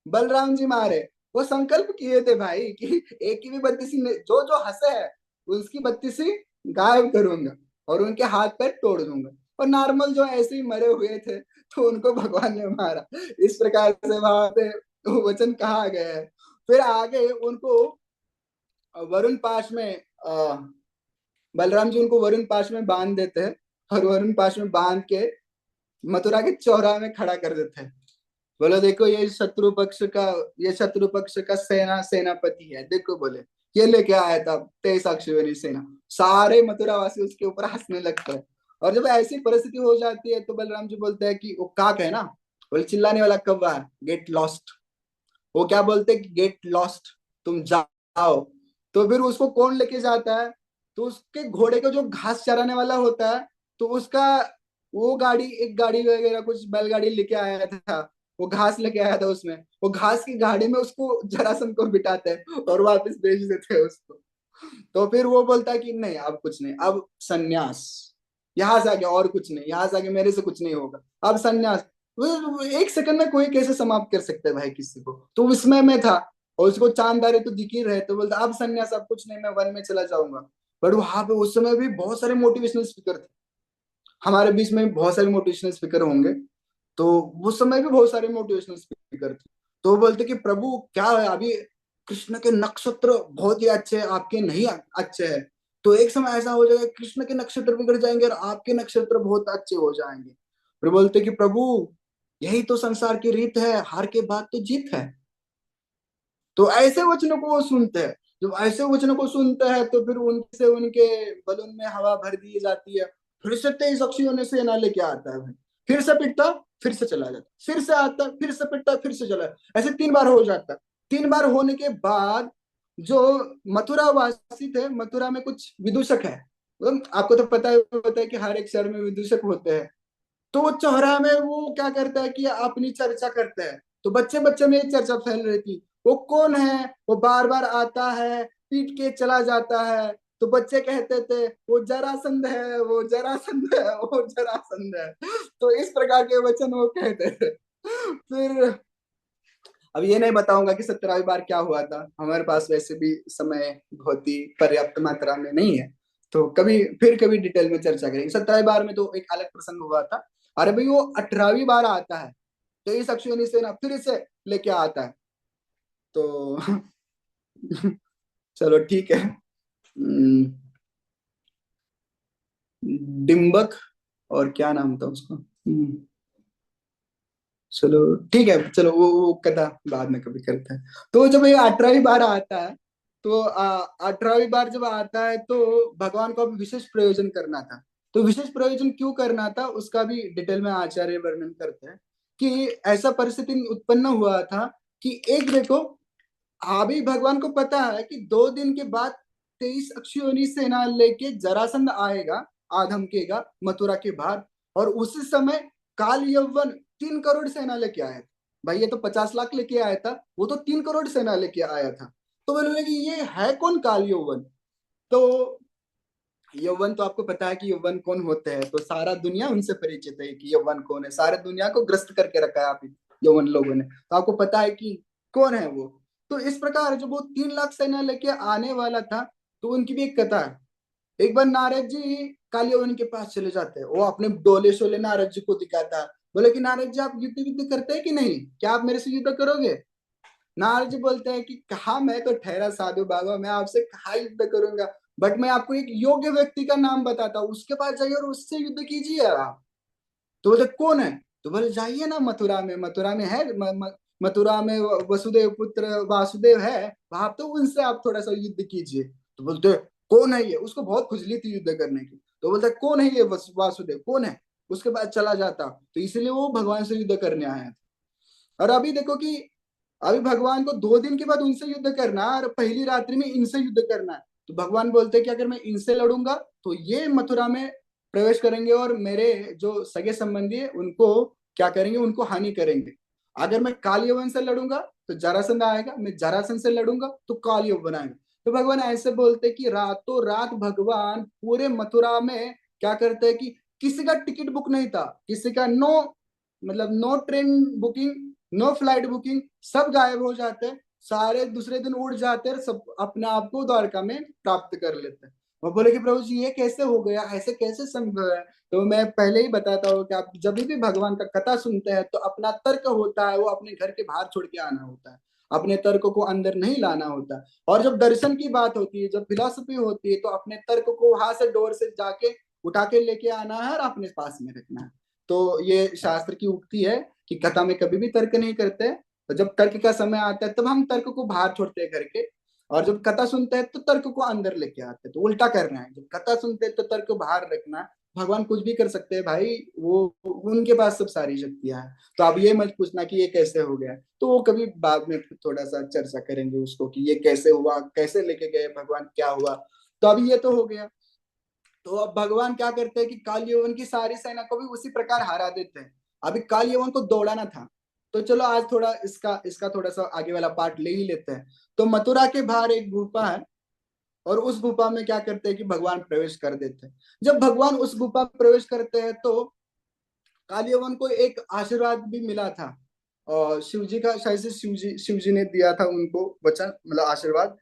बलराम जी मारे। वो संकल्प किए थे भाई कि एक की भी बत्तीसी जो जो हंसे है उसकी बत्तीसी गायब करूंगा और उनके हाथ पैर तोड़ दूंगा। और नॉर्मल जो ऐसे ही मरे हुए थे तो उनको भगवान ने मारा। इस प्रकार से वहां पे वचन कहा गया है। फिर आगे उनको वरुण पाश में बलराम जी उनको वरुण पाश में बांध देते हैं और वरुण पाश में बांध के मथुरा के चौराहे में खड़ा कर देते हैं। बोलो देखो ये शत्रु पक्ष का सेनापति है, देखो बोले ये लेके आया था 23 अक्षौहिणी सेना। सारे मथुरावासी उसके ऊपर हंसने लगते हैं। और जब ऐसी परिस्थिति हो जाती है तो बलराम जी बोलते हैं कि वो काक है ना, बोले चिल्लाने वाला कौवा है, गेट लॉस्ट। वो क्या बोलते हैं कि गेट लॉस्ट, तुम जाओ। तो फिर उसको कौन लेके जाता है? तो उसके घोड़े को जो घास चराने वाला होता है, तो उसका वो गाड़ी, एक गाड़ी वगैरह कुछ बैलगाड़ी लेके आया था, वो घास लेके आया था उसमें, वो घास की गाड़ी में उसको जरासंध को बिठाते हैं और वापस भेज देते हैं उसको। तो फिर वो बोलता है कि नहीं अब कुछ नहीं, अब संन्यास, यहाँ से आगे और कुछ नहीं, यहाँ से आगे मेरे से कुछ नहीं होगा, अब संन्यास। वो एक सेकंड में कोई कैसे समाप्त कर सकता है भाई किसी को? तो विस्मय में था और उसको चांद तारे तो दिख ही रहे, तो बोलता अब संन्यास, अब कुछ नहीं, मैं वन में चला जाऊंगा। बट वहां पे उस समय भी बहुत सारे मोटिवेशनल स्पीकर थे। हमारे बीच में भी बहुत सारे मोटिवेशनल स्पीकर होंगे, तो उस समय भी बहुत सारे मोटिवेशनल स्पीकर थे। तो वो बोलते कि प्रभु क्या है अभी, कृष्ण के नक्षत्र बहुत ही अच्छे हैं, आपके नहीं अच्छे हैं। तो एक समय ऐसा हो जाएगा कृष्ण के नक्षत्र बिगड़ जाएंगे और आपके नक्षत्र बहुत अच्छे हो जाएंगे। फिर बोलते कि प्रभु यही तो संसार की रीत है, हार के बाद तो जीत है। तो ऐसे वचनों को वो सुनते हैं। जब ऐसे वचनों को सुनते हैं तो फिर उनसे उनके बलून में हवा भर दी जाती है। फिर से 23 अक्षियों ने सेना लेके आता है भाई, फिर से पिटता, फिर से चला जाता, फिर से आता, फिर से पिटता, फिर से चला, ऐसे 3 बार हो जाता। 3 बार होने के बाद जो मथुरा वासी थे, मथुरा में कुछ विदूषक है, आपको तो पता है कि हर एक शहर में विदूषक होते हैं। तो वो चौराहे में वो क्या करता है कि अपनी चर्चा करते हैं। तो बच्चे बच्चे में ये चर्चा फैल रही थी, वो कौन है, वो बार बार आता है पीट के चला जाता है। तो बच्चे कहते थे वो जरासंध है, वो जरासंध है, वो जरासंध है। तो इस प्रकार के वचन वो कहते थे। फिर अब ये नहीं बताऊंगा कि 17वीं बार क्या हुआ था, हमारे पास वैसे भी समय बहुत ही पर्याप्त मात्रा में नहीं है। तो कभी फिर कभी डिटेल में चर्चा करेंगे। 17वीं बार में तो एक अलग प्रसंग हुआ था। अरे भाई वो 18वीं बार आता है, 23 अक्षौहिणी सेना फिर से लेके आता है। तो चलो ठीक है। डिम्बक और क्या नाम था उसका, चलो ठीक है, चलो वो कथा बाद में कभी करते हैं। तो जब ये 18वीं बार आता है, तो 18वीं बार जब आता है तो भगवान को अब विशेष प्रयोजन करना था। तो विशेष प्रयोजन क्यों करना था उसका भी डिटेल में आचार्य वर्णन करते हैं कि ऐसा परिस्थिति उत्पन्न हुआ था कि एक देखो, अभी भगवान को पता है कि 2 दिन के बाद 23 अक्षौहिणी सेना लेके जरासंध आएगा, आधमकेगा मथुरा के बाहर। और उसी समय काल यौवन 3 करोड़ सेना लेके आया था। भाई ये तो 50 लाख लेके आया था, वो तो 3 करोड़ सेना लेके आया था। तो बोले कि ये है कौन काल यौवन? तो यौवन तो आपको पता है कि यौवन कौन होते हैं, तो सारा दुनिया उनसे परिचित है कि यौवन कौन है, सारे दुनिया को ग्रस्त करके रखा है आप यौवन लोगों ने, तो आपको पता है कि कौन है वो। तो इस प्रकार जब वो 3 लाख सेना लेके आने वाला था, तो उनकी भी एक कथा है। एक बार नारद जी काली यौवन के पास चले जाते हैं, वो अपने डोले शोले नारद जी को दिखाता है। बोले कि नारद जी आप युद्ध युद्ध करते हैं कि नहीं, क्या आप मेरे से युद्ध करोगे? नारद जी बोलते हैं कि कहा मैं तो ठहरा साधु बाबा, मैं आपसे कहा युद्ध करूंगा। बट मैं आपको एक योग्य व्यक्ति का नाम बताता हूँ, उसके पास जाइए और उससे युद्ध कीजिए आप। तो बोले कौन है? तो बोले जाइए ना मथुरा में, मथुरा में है मथुरा में वसुदेव पुत्र वासुदेव है, वहां तो उनसे आप थोड़ा सा युद्ध कीजिए। तो बोलते कौन है ये? उसको बहुत खुजली थी युद्ध करने की। तो बोलता कौन है ये वासुदेव, कौन है? उसके बाद चला जाता, तो इसलिए वो भगवान से युद्ध करने आया था। और अभी देखो कि अभी भगवान को 2 दिन के बाद उनसे युद्ध करना है और पहली रात्रि में इनसे युद्ध करना है। तो भगवान बोलते हैं कि अगर मैं इनसे लड़ूंगा तो ये मथुरा में प्रवेश करेंगे और मेरे जो सगे संबंधी है उनको क्या करेंगे, उनको हानि करेंगे। अगर मैं काल यवन से लड़ूंगा तो जरासंध आएगा, मैं जरासंध से लड़ूंगा तो काल यवन आएगा। तो भगवान ऐसे बोलते कि रातों रात भगवान पूरे मथुरा में क्या करते हैं कि किसी का टिकट बुक नहीं था, किसी का no train booking, no flight booking, सब गायब हो जाते हैं। सारे दूसरे दिन उड़ जाते हैं, सब अपने आप को द्वारका में प्राप्त कर लेते हैं। वो बोले कि प्रभु जी ये कैसे हो गया, ऐसे कैसे संभव है? तो मैं पहले ही बताता हूँ कि आप जब भी भगवान का कथा सुनते हैं तो अपना तर्क होता है वो अपने घर के बाहर छोड़ के आना होता है, अपने तर्क को अंदर नहीं लाना होता। और जब दर्शन की बात होती है, जब फिलॉसफी होती है, तो अपने तर्क को वहां से डोर से जाके उठा के लेके आना है और अपने पास में रखना है। तो ये शास्त्र की उक्ति है कि कथा में कभी भी तर्क नहीं करते। तो जब तर्क का समय आता है तब हम तर्क को बाहर छोड़ते हैं घर के, और जब कथा सुनते हैं तो तर्क को अंदर लेके आते हैं। तो उल्टा करना है, जब कथा सुनते हैं तो तर्क को बाहर रखना है। भगवान कुछ भी कर सकते हैं भाई, वो उनके पास सब सारी शक्तियां हैं। तो अब ये मत पूछना कि ये कैसे हो गया, तो वो कभी बाद में थोड़ा सा चर्चा करेंगे उसको कि ये कैसे हुआ, कैसे लेके गए भगवान, क्या हुआ। तो अभी ये तो हो गया। तो अब भगवान क्या करते हैं कि काल यवन की सारी सेना को भी उसी प्रकार हरा देते हैं। अभी काल यवन को दौड़ाना था। तो चलो आज थोड़ा इसका इसका थोड़ा सा आगे वाला पार्ट ले ही लेते हैं। तो मथुरा के बाहर एक गुफा है, और उस गुफा में क्या करते हैं कि भगवान प्रवेश कर देते हैं। जब भगवान उस गुफा में प्रवेश करते हैं तो काल यवन को एक आशीर्वाद भी मिला था, और शिव जी का शायद से शिव जी ने दिया था उनको वचन, मतलब आशीर्वाद,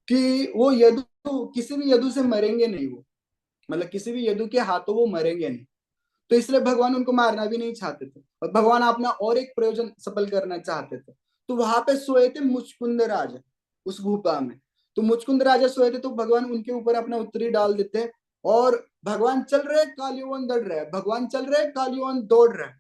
कि वो यदु किसी भी यदु से मरेंगे नहीं, वो मतलब किसी भी यदु के हाथों वो मरेंगे नहीं। तो इसलिए भगवान उनको मारना भी नहीं चाहते थे, और भगवान अपना और एक प्रयोजन सफल करना चाहते थे। तो वहां पे सोए थे मुचकुंद राजा, उस गुफा में। तो मुचकुंद राजा सोए थे, तो भगवान उनके ऊपर अपना उत्तरी डाल देते। और भगवान चल रहे, कालियोन दौड़ रहे, भगवान चल रहे, कालियोन दौड़ रहे।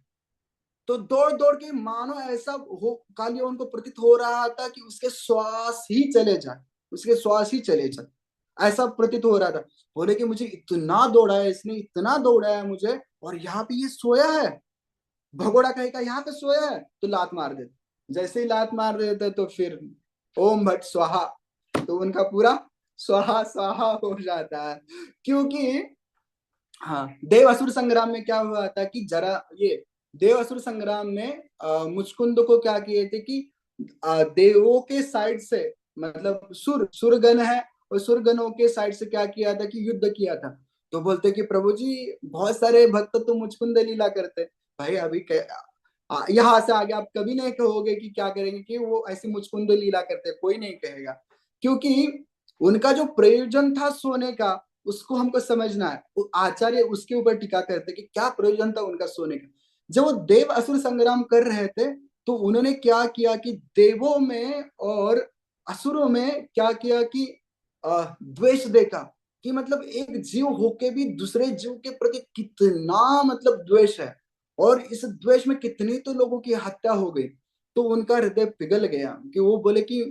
तो दौड़ दौड़ के मानो ऐसा हो, कालियोन को प्रतीत हो रहा था कि उसके श्वास ही चले जाए, उसके श्वास ही चले जाए, ऐसा प्रतीत हो रहा था। बोले कि मुझे इतना दौड़ा है इसने, इतना दौड़ा है मुझे, और यहाँ पे ये सोया है। भगोड़ा कहेगा यहाँ पे सोया है, तो लात मार देते। जैसे ही लात मार देते तो फिर ओम भट स्वाहा, तो उनका पूरा स्वाहा स्वाहा हो जाता है। क्योंकि हाँ, देव असुर संग्राम में क्या हुआ था कि जरा ये देव असुर संग्राम में मुचकुंद को क्या किए थे कि देवों के साइड से, मतलब सुरगण है, और सुरगणों के साइड से क्या किया था कि युद्ध किया था। तो बोलते कि प्रभु जी बहुत सारे भक्त तो मुचकुंद लीला करते। भाई अभी यहाँ से आगे आप कभी नहीं कहोगे कि क्या करेंगे कि वो ऐसी मुचकुंद लीला करते, कोई नहीं कहेगा। क्योंकि उनका जो प्रयोजन था सोने का, उसको हमको समझना है। वो आचार्य उसके ऊपर टीका करते कि क्या प्रयोजन था उनका सोने का। जब वो देव असुर संग्राम कर रहे थे तो उन्होंने क्या किया कि देवों में और असुरों में क्या किया कि द्वेष देखा, कि मतलब एक जीव होके भी दूसरे जीव के प्रति कितना मतलब द्वेष है, और इस द्वेष में कितनी तो लोगों की हत्या हो गई। तो उनका हृदय पिघल गया कि वो बोले कि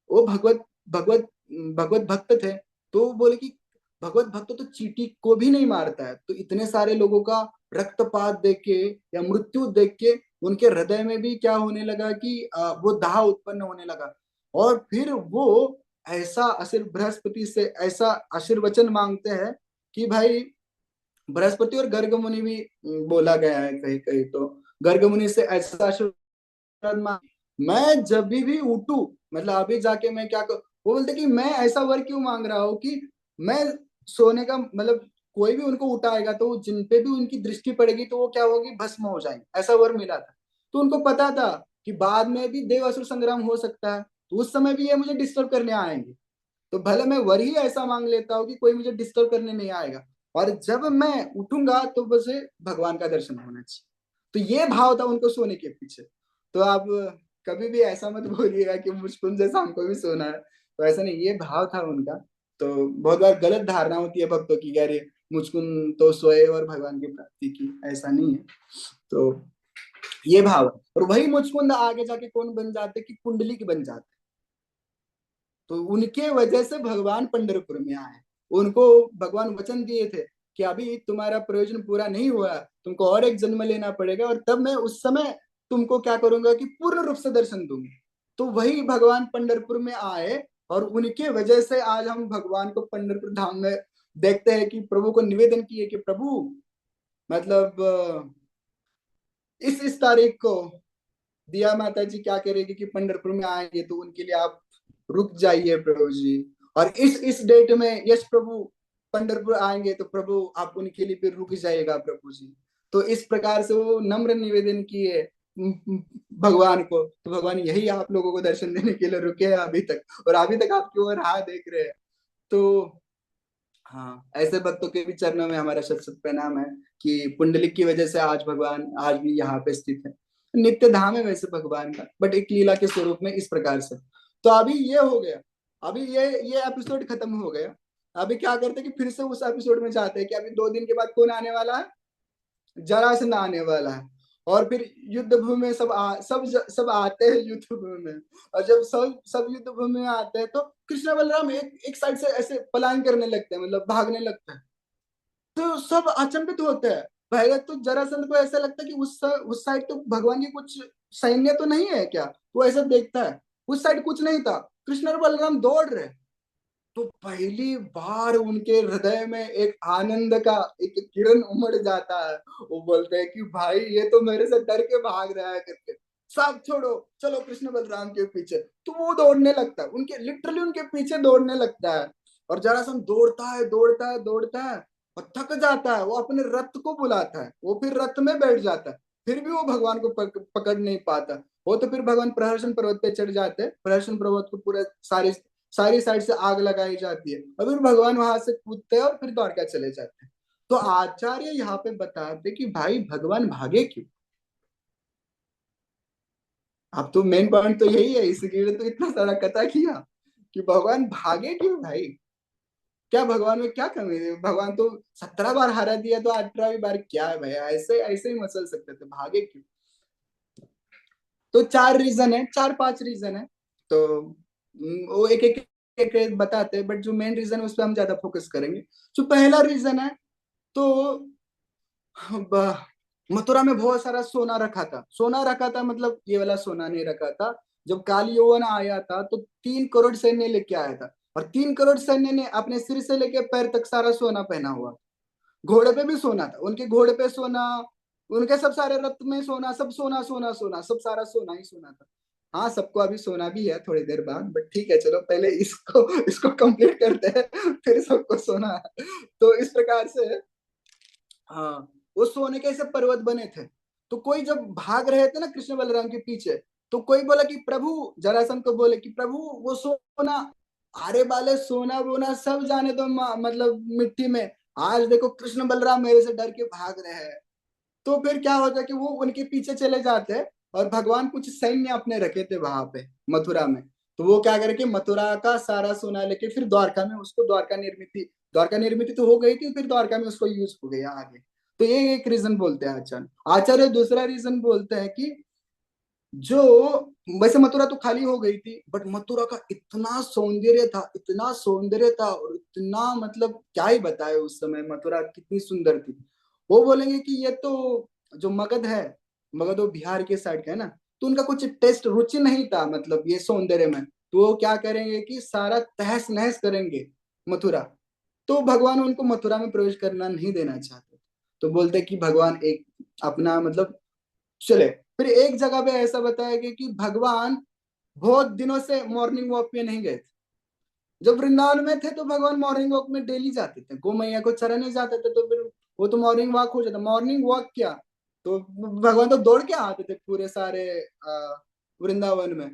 वो भगवत भगवत भगवत भक्त थे। तो वो बोले कि भगवत भक्त तो चींटी को भी नहीं मारता है, तो इतने सारे लोगों का रक्तपात देख के या मृत्यु देख के उनके हृदय में भी क्या होने लगा कि वो दाह उत्पन्न होने लगा। और फिर वो ऐसा बृहस्पति से ऐसा आशीर्वचन मांगते हैं कि भाई, बृहस्पति और गर्ग मुनि भी बोला गया है कहीं कहीं, तो गर्ग मुनि से ऐसा आशीर्वाद मैं जब भी उठू, मतलब अभी जाके मैं क्या कर, वो बोलते कि मैं ऐसा वर क्यों मांग रहा हूँ कि मैं सोने का मतलब कोई भी उनको उठाएगा तो जिन पे भी उनकी दृष्टि पड़ेगी तो वो क्या होगी, भस्म हो जाएंगे, ऐसा वर मिला था। तो उनको पता था कि बाद में भी देव असुर संग्राम हो सकता है, तो उस समय भी ये मुझे डिस्टर्ब करने आएंगे। तो भले मैं वर ही ऐसा मांग लेता हूँ कि कोई मुझे डिस्टर्ब करने नहीं आएगा, और जब मैं उठूंगा तो बस भगवान का दर्शन होना चाहिए। तो ये भाव था उनको सोने के पीछे। तो आप कभी भी ऐसा मत बोलिएगा कि मुझको जैसा हमको भी सोना है, तो ऐसा नहीं, ये भाव था उनका। तो बहुत बार गलत धारणा होती है भक्तों की, अरे मुझकुन तो सोए और भगवान की प्राप्ति की, ऐसा नहीं है। तो ये भाव है। और वही मुचकुंद आगे जाके कौन बन जाते कि पुंडलिक बन जाते। तो उनके वजह से भगवान पंढरपुर में आए। उनको भगवान वचन दिए थे कि अभी तुम्हारा प्रयोजन पूरा नहीं हुआ, तुमको और एक जन्म लेना पड़ेगा, और तब मैं उस समय तुमको क्या करूंगा कि पूर्ण रूप से दर्शन दूंगी। तो वही भगवान पंढरपुर में आए, और उनके वजह से आज हम भगवान को पंढरपुर धाम में देखते हैं कि प्रभु को निवेदन किए कि प्रभु मतलब इस तारीख को दिया माता जी क्या करेगी कि पंढरपुर में आएंगे, तो उनके लिए आप रुक जाइए प्रभु जी। और इस डेट में यश प्रभु पंढरपुर आएंगे, तो प्रभु आप उनके लिए फिर रुक जाइएगा प्रभु जी। तो इस प्रकार से वो नम्र निवेदन किए भगवान को, तो भगवान यही आप लोगों को दर्शन देने के लिए रुके हैं अभी तक, और अभी तक आपकी ओर राह देख रहे हैं। तो हाँ, ऐसे भक्तों के भी चरणों में हमारा शत शत प्रणाम है कि पुंडलिक की वजह से आज भगवान आज भी यहाँ पे स्थित है। नित्य धाम है वैसे भगवान का, बट एक लीला के स्वरूप में इस प्रकार से। तो अभी ये हो गया, अभी ये एपिसोड खत्म हो गया। अभी क्या करते हैं कि फिर से उस एपिसोड में जाते हैं कि अभी 2 दिन के बाद कौन आने वाला है, जरासंध आने वाला है। और फिर युद्ध भूमि में सब आते हैं युद्ध भूमि में। और जब सब युद्ध भूमि में आते हैं, तो कृष्ण बलराम एक साइड से ऐसे पलायन करने लगते हैं, मतलब भागने लगते हैं। तो सब अचंभित होते हैं। पहले तो जरासंध को ऐसा लगता है कि उस साइड तो भगवान की कुछ सैन्य तो नहीं है क्या, वो ऐसा देखता है। उस साइड कुछ नहीं था, कृष्ण और बलराम दौड़ रहे। तो पहली बार उनके हृदय में एक आनंद का एक किरण उमड़ जाता है। वो बोलते हैं कि भाई ये तो मेरे से डर के भाग रहा है करके, सब छोड़ो चलो कृष्ण बलराम के पीछे। तो वो दौड़ने लगता है, उनके लिटरली उनके पीछे दौड़ने लगता है। और जरासंध दौड़ता है दौड़ता है दौड़ता है, और थक जाता है। वो अपने रथ को बुलाता है, वो फिर रथ में बैठ जाता है। फिर भी वो भगवान को पकड़ नहीं पाता। वो तो फिर भगवान प्रहर्षण पर्वत पे चढ़ जाते हैं। प्रहर्षण पर्वत को पूरा सारी सारी साइड से आग लगाई जाती है, और फिर भगवान वहां से कूदते हैं और फिर द्वारका चले जाते हैं। तो आचार्य यहाँ पे बताते कि भाई भगवान भागे क्यों। अब तो मेन पॉइंट तो यही है, इसलिए तो इतना सारा कथा किया कि भगवान भागे क्यों भाई। क्या भगवान में क्या कमी है, भगवान तो 17 बार हरा दिया, तो 18वीं बार क्या है भैया, ऐसे ऐसे ही मसल सकते थे, भागे क्यों। तो 4 रीजन है, 4-5 रीजन है। तो वो एक बताते हैं, बट जो मेन रीजन है उस पर हम ज्यादा फोकस करेंगे। जो पहला रीजन है, तो मथुरा में बहुत सारा सोना रखा था। सोना रखा था मतलब ये वाला सोना नहीं रखा था। जब काल यौवन आया था, तो 3 करोड़ सैन्य लेके आया था। और 3 करोड़ सैन्य ने अपने सिर से लेके पैर तक सारा सोना पहना हुआ। घोड़े पे भी सोना था, उनके घोड़े पे सोना, उनके सब सारे रथ में सोना, सब सोना सोना सोना, सब सारा सोना ही सोना था। हाँ, सबको अभी सोना भी है थोड़ी देर बाद, बट ठीक है चलो पहले इसको इसको कंप्लीट करते हैं, फिर सबको सोना है। तो इस प्रकार से हाँ, वो सोने के ऐसे पर्वत बने थे। तो कोई जब भाग रहे थे ना कृष्ण बलराम के पीछे, तो कोई बोला कि प्रभु, जरासंध को बोले कि प्रभु वो सोना, अरे बाले सोना वोना सब जाने दो, मतलब मिट्टी में। आज देखो कृष्ण बलराम मेरे से डर के भाग रहे हैं। तो फिर क्या होता है कि वो उनके पीछे चले जाते हैं। और भगवान कुछ सैन्य अपने रखे थे वहां पे मथुरा में। तो वो क्या करके मथुरा का सारा सोना लेके फिर द्वारका में उसको द्वारका निर्मित तो हो गई थी, फिर द्वारका में उसको यूज हो गया आगे। तो ये एक रीजन बोलते हैं आचार्य। आचार्य दूसरा रीजन बोलते हैं कि जो वैसे मथुरा तो खाली हो गई थी, बट मथुरा का इतना सौंदर्य था, इतना सौंदर्य था, और इतना मतलब क्या ही बताए उस समय मथुरा कितनी सुंदर थी। वो बोलेंगे कि ये तो जो मगध है, मगध वो बिहार के साइड का है ना, तो उनका कुछ टेस्ट रुचि नहीं था मतलब ये सौंदर्य में। तो वो क्या करेंगे कि सारा तहस नहस करेंगे मथुरा। तो भगवान उनको मथुरा में प्रवेश करना नहीं देना चाहते। तो बोलते कि भगवान एक अपना मतलब चले। फिर एक जगह पे ऐसा बताया गया कि भगवान बहुत दिनों से मॉर्निंग वॉक पे नहीं गए थे। जब वृंदावन में थे तो भगवान मॉर्निंग वॉक में डेली जाते थे, गौ मैया को चराने जाते थे, तो फिर वो तो मॉर्निंग वॉक हो जाता। मॉर्निंग वॉक क्या, तो भगवान तो दौड़ के आते थे पूरे सारे वृंदावन में।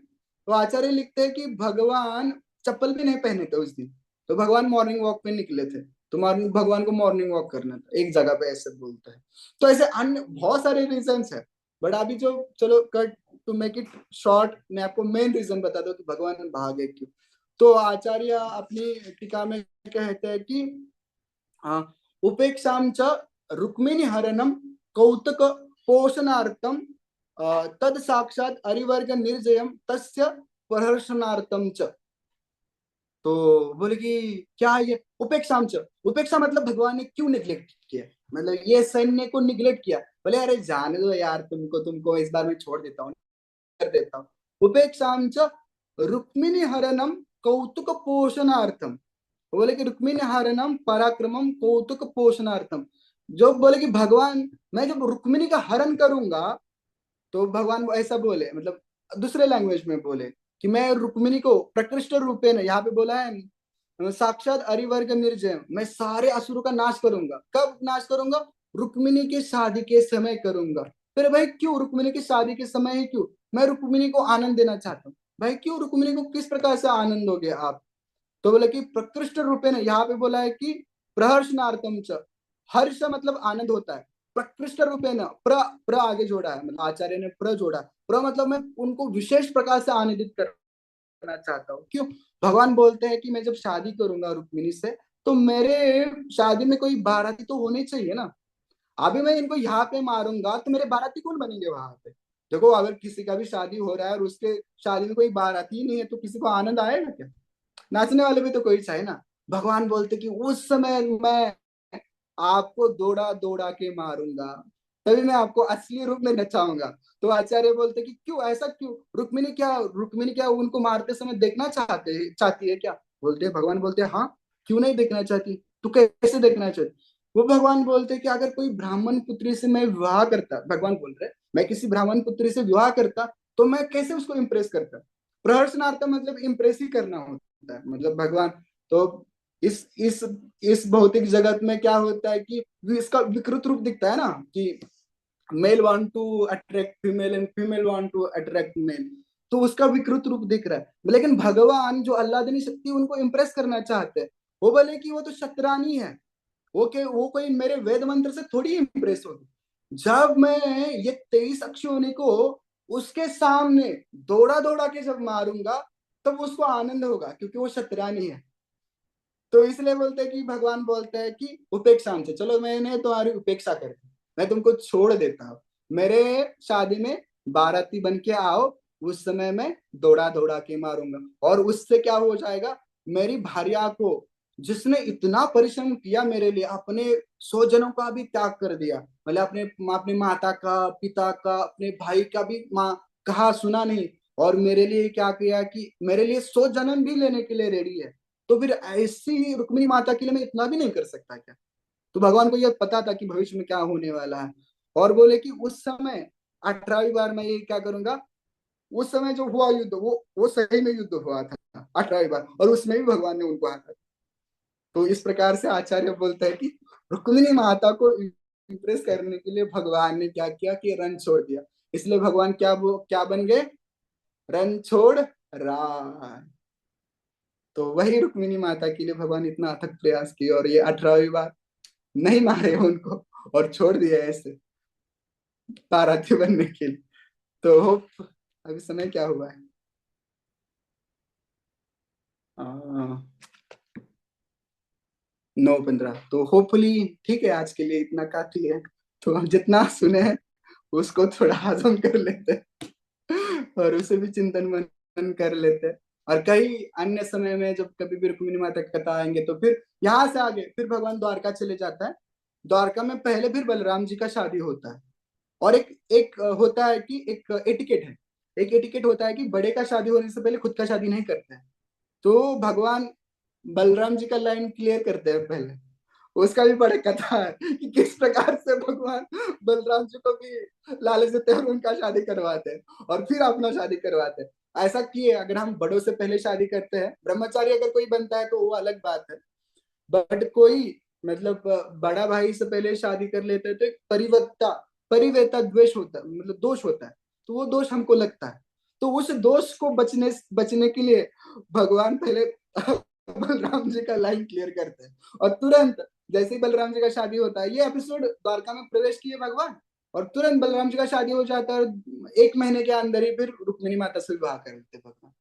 तो आचार्य लिखते हैं कि भगवान चप्पल भी नहीं पहने थे उस दिन। तो भगवान मॉर्निंग वॉक पे निकले थे। तो मॉर्निंग भगवान को मॉर्निंग वॉक करना था, एक जगह पे ऐसे बोलता है। तो ऐसे अन्य बहुत सारे रीजंस है, बट अभी जो चलो cut to make it short, मैं आपको मेन रीजन बता दूं कि भगवान भागे क्यों। तो आचार्य अपनी टीका में कहते हैं कि उपेक्षां च रुक्मिणी हरणम कौतुक पोषणार्थम तद साक्षात अरिवर्ग निर्जयम तस्य प्रहर्षणार्थम च। तो बोले कि क्या ये उपेक्षा उपेक्षा मतलब भगवान ने क्यों निग्लेक्ट किया, मतलब ये सैन्य को निग्लेक्ट किया। बोले अरे जाने दो यार, तुमको इस बार मैं छोड़ देता हूँ, कर देता हूँ। उपेक्षा रुक्मिणी हरणम कौतुक पोषणार्थम, बोले कि रुक्मिणी हरणम पराक्रमम कौतुक पोषणार्थम। जो बोले कि भगवान, मैं जब रुक्मिणी का हरण करूंगा, तो भगवान ऐसा बोले, मतलब दूसरे लैंग्वेज में बोले कि मैं रुक्मिणी को प्रकृष्ट रूपे ने, यहाँ पे बोला है साक्षात अरिवर्ग निर्जय, मैं सारे असुरों का नाश करूंगा। कब नाश करूंगा? रुक्मिणी की शादी के समय करूंगा। फिर भाई क्यों रुक्मिणी की शादी के समय है? क्यों? मैं रुक्मिणी को आनंद देना चाहता हूँ। भाई क्यों रुक्मिणी को किस प्रकार से आनंद दोगे आप? तो बोले कि प्रकृष्ट रूपे ने, यहाँ पे बोला है कि प्रहर्षणार्थम च, हर्ष मतलब आनंद होता है। प्रकृष्ट रूपे न, प्र आगे जोड़ा है, मतलब आचार्य ने प्र जोड़ा। प्र मतलब मैं उनको विशेष प्रकार से आनंदित करना चाहता हूँ। क्यों? भगवान बोलते हैं कि मैं जब शादी करूंगा रुक्मिणी से, तो मेरे शादी में कोई बाराती तो होने चाहिए ना। अभी मैं इनको यहाँ पे मारूंगा तो मेरे बाराती कौन बनेंगे वहां पे? देखो, अगर किसी का भी शादी हो रहा है और उसके शादी में कोई बाराती ही नहीं है, तो किसी को आनंद आएगा क्या? नाचने वाले भी तो कोई चाहिए ना। भगवान बोलते कि उस समय मैं आपको दौड़ा दौड़ा के मारूंगा, तभी मैं आपको असली रूप में नचाऊंगा। तो आचार्य बोलते कि क्यों, ऐसा क्यों? रुक्मिणी क्या उनको मारते समय देखना चाहती है क्या? बोलते भगवान बोलते हाँ, क्यों नहीं देखना चाहती? तू कैसे देखना चाहती? वो भगवान बोलते कि अगर कोई ब्राह्मण पुत्री से मैं विवाह करता, भगवान बोल रहे मैं किसी ब्राह्मण पुत्री से विवाह करता, तो मैं कैसे उसको इम्प्रेस करता? प्रहर्षणार्थ मतलब इम्प्रेस ही करना होता है, मतलब भगवान। तो इस भौतिक जगत में क्या होता है कि इसका विकृत रूप दिखता है ना, कि male want to attract female and female want to attract male. तो उसका विकृत रूप दिख रहा है। लेकिन भगवान जो अल्लादनी शक्ति उनको इम्प्रेस करना चाहते हैं, वो बोले कि वो तो शतरानी है, वो कोई मेरे वेद मंत्र से थोड़ी इम्प्रेस होगी। जब मैं ये 23 अक्षोहिणी को उसके सामने दौड़ा दौड़ा के जब मारूंगा, तब उसको आनंद होगा, क्योंकि वो शतरानी है। तो इसलिए बोलते हैं कि भगवान बोलते हैं कि उपेक्षा से, चलो मैंने तुम्हारी उपेक्षा कर दी, मैं तुमको छोड़ देता हूँ। मेरे शादी में बाराती बन के आओ, उस समय मैं दौड़ा दौड़ा के मारूंगा। और उससे क्या हो जाएगा? मेरी भार्या को, जिसने इतना परिश्रम किया मेरे लिए, अपने स्वजनों का भी त्याग कर दिया, मतलब अपने माता का, पिता का, अपने भाई का भी माँ कहा सुना नहीं, और मेरे लिए क्या किया कि मेरे लिए 100 जन्म भी लेने के लिए रेडी है। तो फिर ऐसी रुक्मिणी माता के लिए मैं इतना भी नहीं कर सकता क्या? तो भगवान को यह पता था कि भविष्य में क्या होने वाला है। और बोले कि उस समय 18वीं बार मैं ये क्या करूंगा। उस समय जो हुआ युद्ध, वो सही में युद्ध हुआ था 18वीं बार, और उसमें भी भगवान ने उनको हरा। तो इस प्रकार से आचार्य बोलता है कि रुक्मिणी माता को इंप्रेस करने के लिए भगवान ने क्या किया कि रन छोड़ दिया। इसलिए भगवान क्या बन गए? रन छोड़ राय। तो वही रुक्मिणी माता के लिए भगवान इतना अथक प्रयास किए, और ये 18वीं बार नहीं मारे उनको, और छोड़ दिया ऐसे पाराथी बनने के लिए। तो होप, अभी समय क्या हुआ है? 9:15। तो होपफुली ठीक है, आज के लिए इतना काफी है। तो हम जितना सुने हैं उसको थोड़ा हजम कर लेते हैं, और उसे भी चिंतन मनन कर लेते हैं। और कई अन्य समय में जब कभी भी रुक्मिणी माता की कथा आएंगे, तो फिर यहाँ से आगे फिर भगवान द्वारका चले जाता है। द्वारका में पहले फिर बलराम जी का शादी होता है। और एक एक होता है कि एक एटिकेट है, एक एटिकेट होता है कि बड़े का शादी होने से पहले खुद का शादी नहीं करते हैं। तो भगवान बलराम जी का लाइन क्लियर करते हैं पहले। उसका भी बड़ा कथा है कि किस प्रकार से भगवान बलराम जी को भी लालच देते हैं और उनका शादी करवाते हैं, और फिर अपना शादी करवाते हैं। ऐसा किए, अगर हम बड़ों से पहले शादी करते हैं, ब्रह्मचारी अगर कोई बनता है तो वो अलग बात है। बट कोई, मतलब बड़ा भाई से पहले शादी कर लेते हैं, तो एक परिवेता द्वेष होता है, मतलब दोष होता है। तो वो दोष हमको लगता है। तो उस दोष को बचने बचने के लिए भगवान पहले बलराम जी का लाइन क्लियर करते हैं, और तुरंत जैसे ही बलराम जी का शादी होता है, ये एपिसोड द्वारका में प्रवेश किए भगवान, और तुरंत बलराम जी का शादी हो जाता है, और 1 महीने के अंदर ही फिर रुक्मिणी माता से विवाह कर लेते भगवान।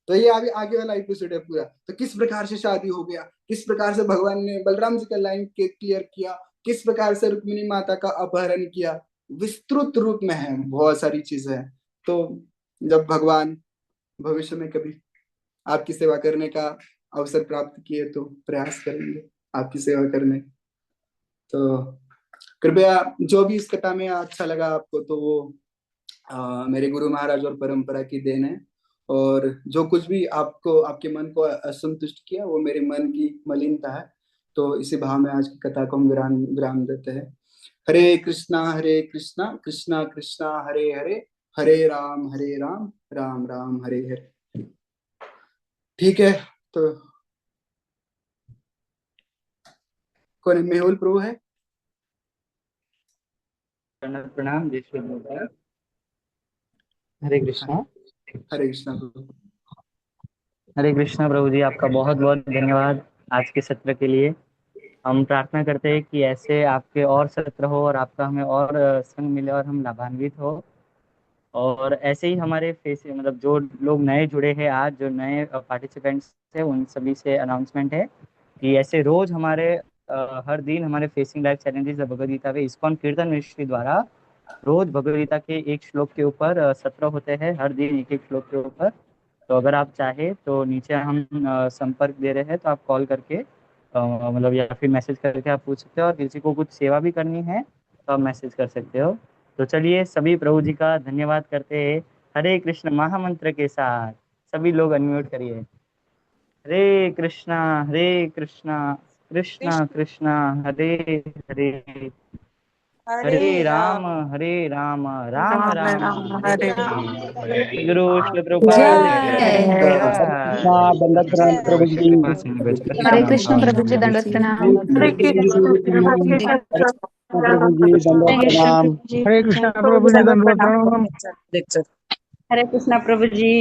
तो ये आगे आगे वाला एपिसोड है पूरा। तो किस प्रकार से शादी हो गया, किस प्रकार से भगवान ने बलराम जी का लाइन के क्लियर किया, किस प्रकार से रुक्मिणी माता का अपहरण किया, विस्तृत रूप में है, बहुत सारी चीजें हैं। तो जब भगवान भविष्य में कभी आपकी सेवा करने का अवसर प्राप्त किए तो प्रयास करेंगे आपकी सेवा करने। तो कृपया जो भी इस कथा में अच्छा लगा आपको, तो वो मेरे गुरु महाराज और परंपरा की देन है। और जो कुछ भी आपको आपके मन को असंतुष्ट किया वो मेरे मन की मलिनता है। तो इसी भाव में आज की कथा को हम विराम विराम देते हैं। हरे कृष्णा कृष्णा कृष्णा हरे हरे, हरे राम राम राम हरे हरे। ठीक है। तो कौन है? मेहुल प्रभु है? प्रणाम जय श्री राम। हरे कृष्णा। हरे कृष्णा प्रभु। हरे कृष्णा प्रभु जी, आपका बहुत बहुत धन्यवाद आज के सत्र के लिए। हम प्रार्थना करते हैं कि ऐसे आपके और सत्र हो और आपका हमें और संग मिले और हम लाभान्वित हो। और ऐसे ही हमारे फेस मतलब जो लोग नए जुड़े हैं आज, जो नए पार्टिसिपेंट्स हैं, उन सभी से अनाउंसमेंट है कि ऐसे रोज हमारे हर दिन हमारे facing life challenges Bhagavad Gita पे इस्कॉन कीर्तन मिनिस्ट्री द्वारा रोज भगवद गीता के एक श्लोक के ऊपर सत्र होते हैं, हर दिन एक एक श्लोक के ऊपर। तो अगर आप चाहे तो नीचे हम संपर्क दे रहे हैं, तो आप कॉल करके मतलब या फिर मैसेज करके आप पूछ सकते हो। और किसी को कुछ सेवा भी करनी है तो आप मैसेज कर सकते हो। तो चलिए सभी प्रभु जी का धन्यवाद करते हैं हरे कृष्ण महामंत्र के साथ। सभी लोग अनम्यूट करिए। हरे कृष्णा कृष्णा कृष्ण कृष्णा हरे हरे, हरे हरे राम राम राम राम राम राम हरे हरे हरे। गुरु राम। श्री प्रभुपाद जय हाँ, दंडवत प्रणाम जय प्रभु जी। हरे कृष्ण प्रभु जी, दंडवत प्रणाम। हरे कृष्ण प्रभु जी। हरे कृष्ण प्रभु जी, दंडवत प्रणाम। हरे कृष्ण प्रभु जी, दंडवत प्रणाम। हरे कृष्णा प्रभु जी।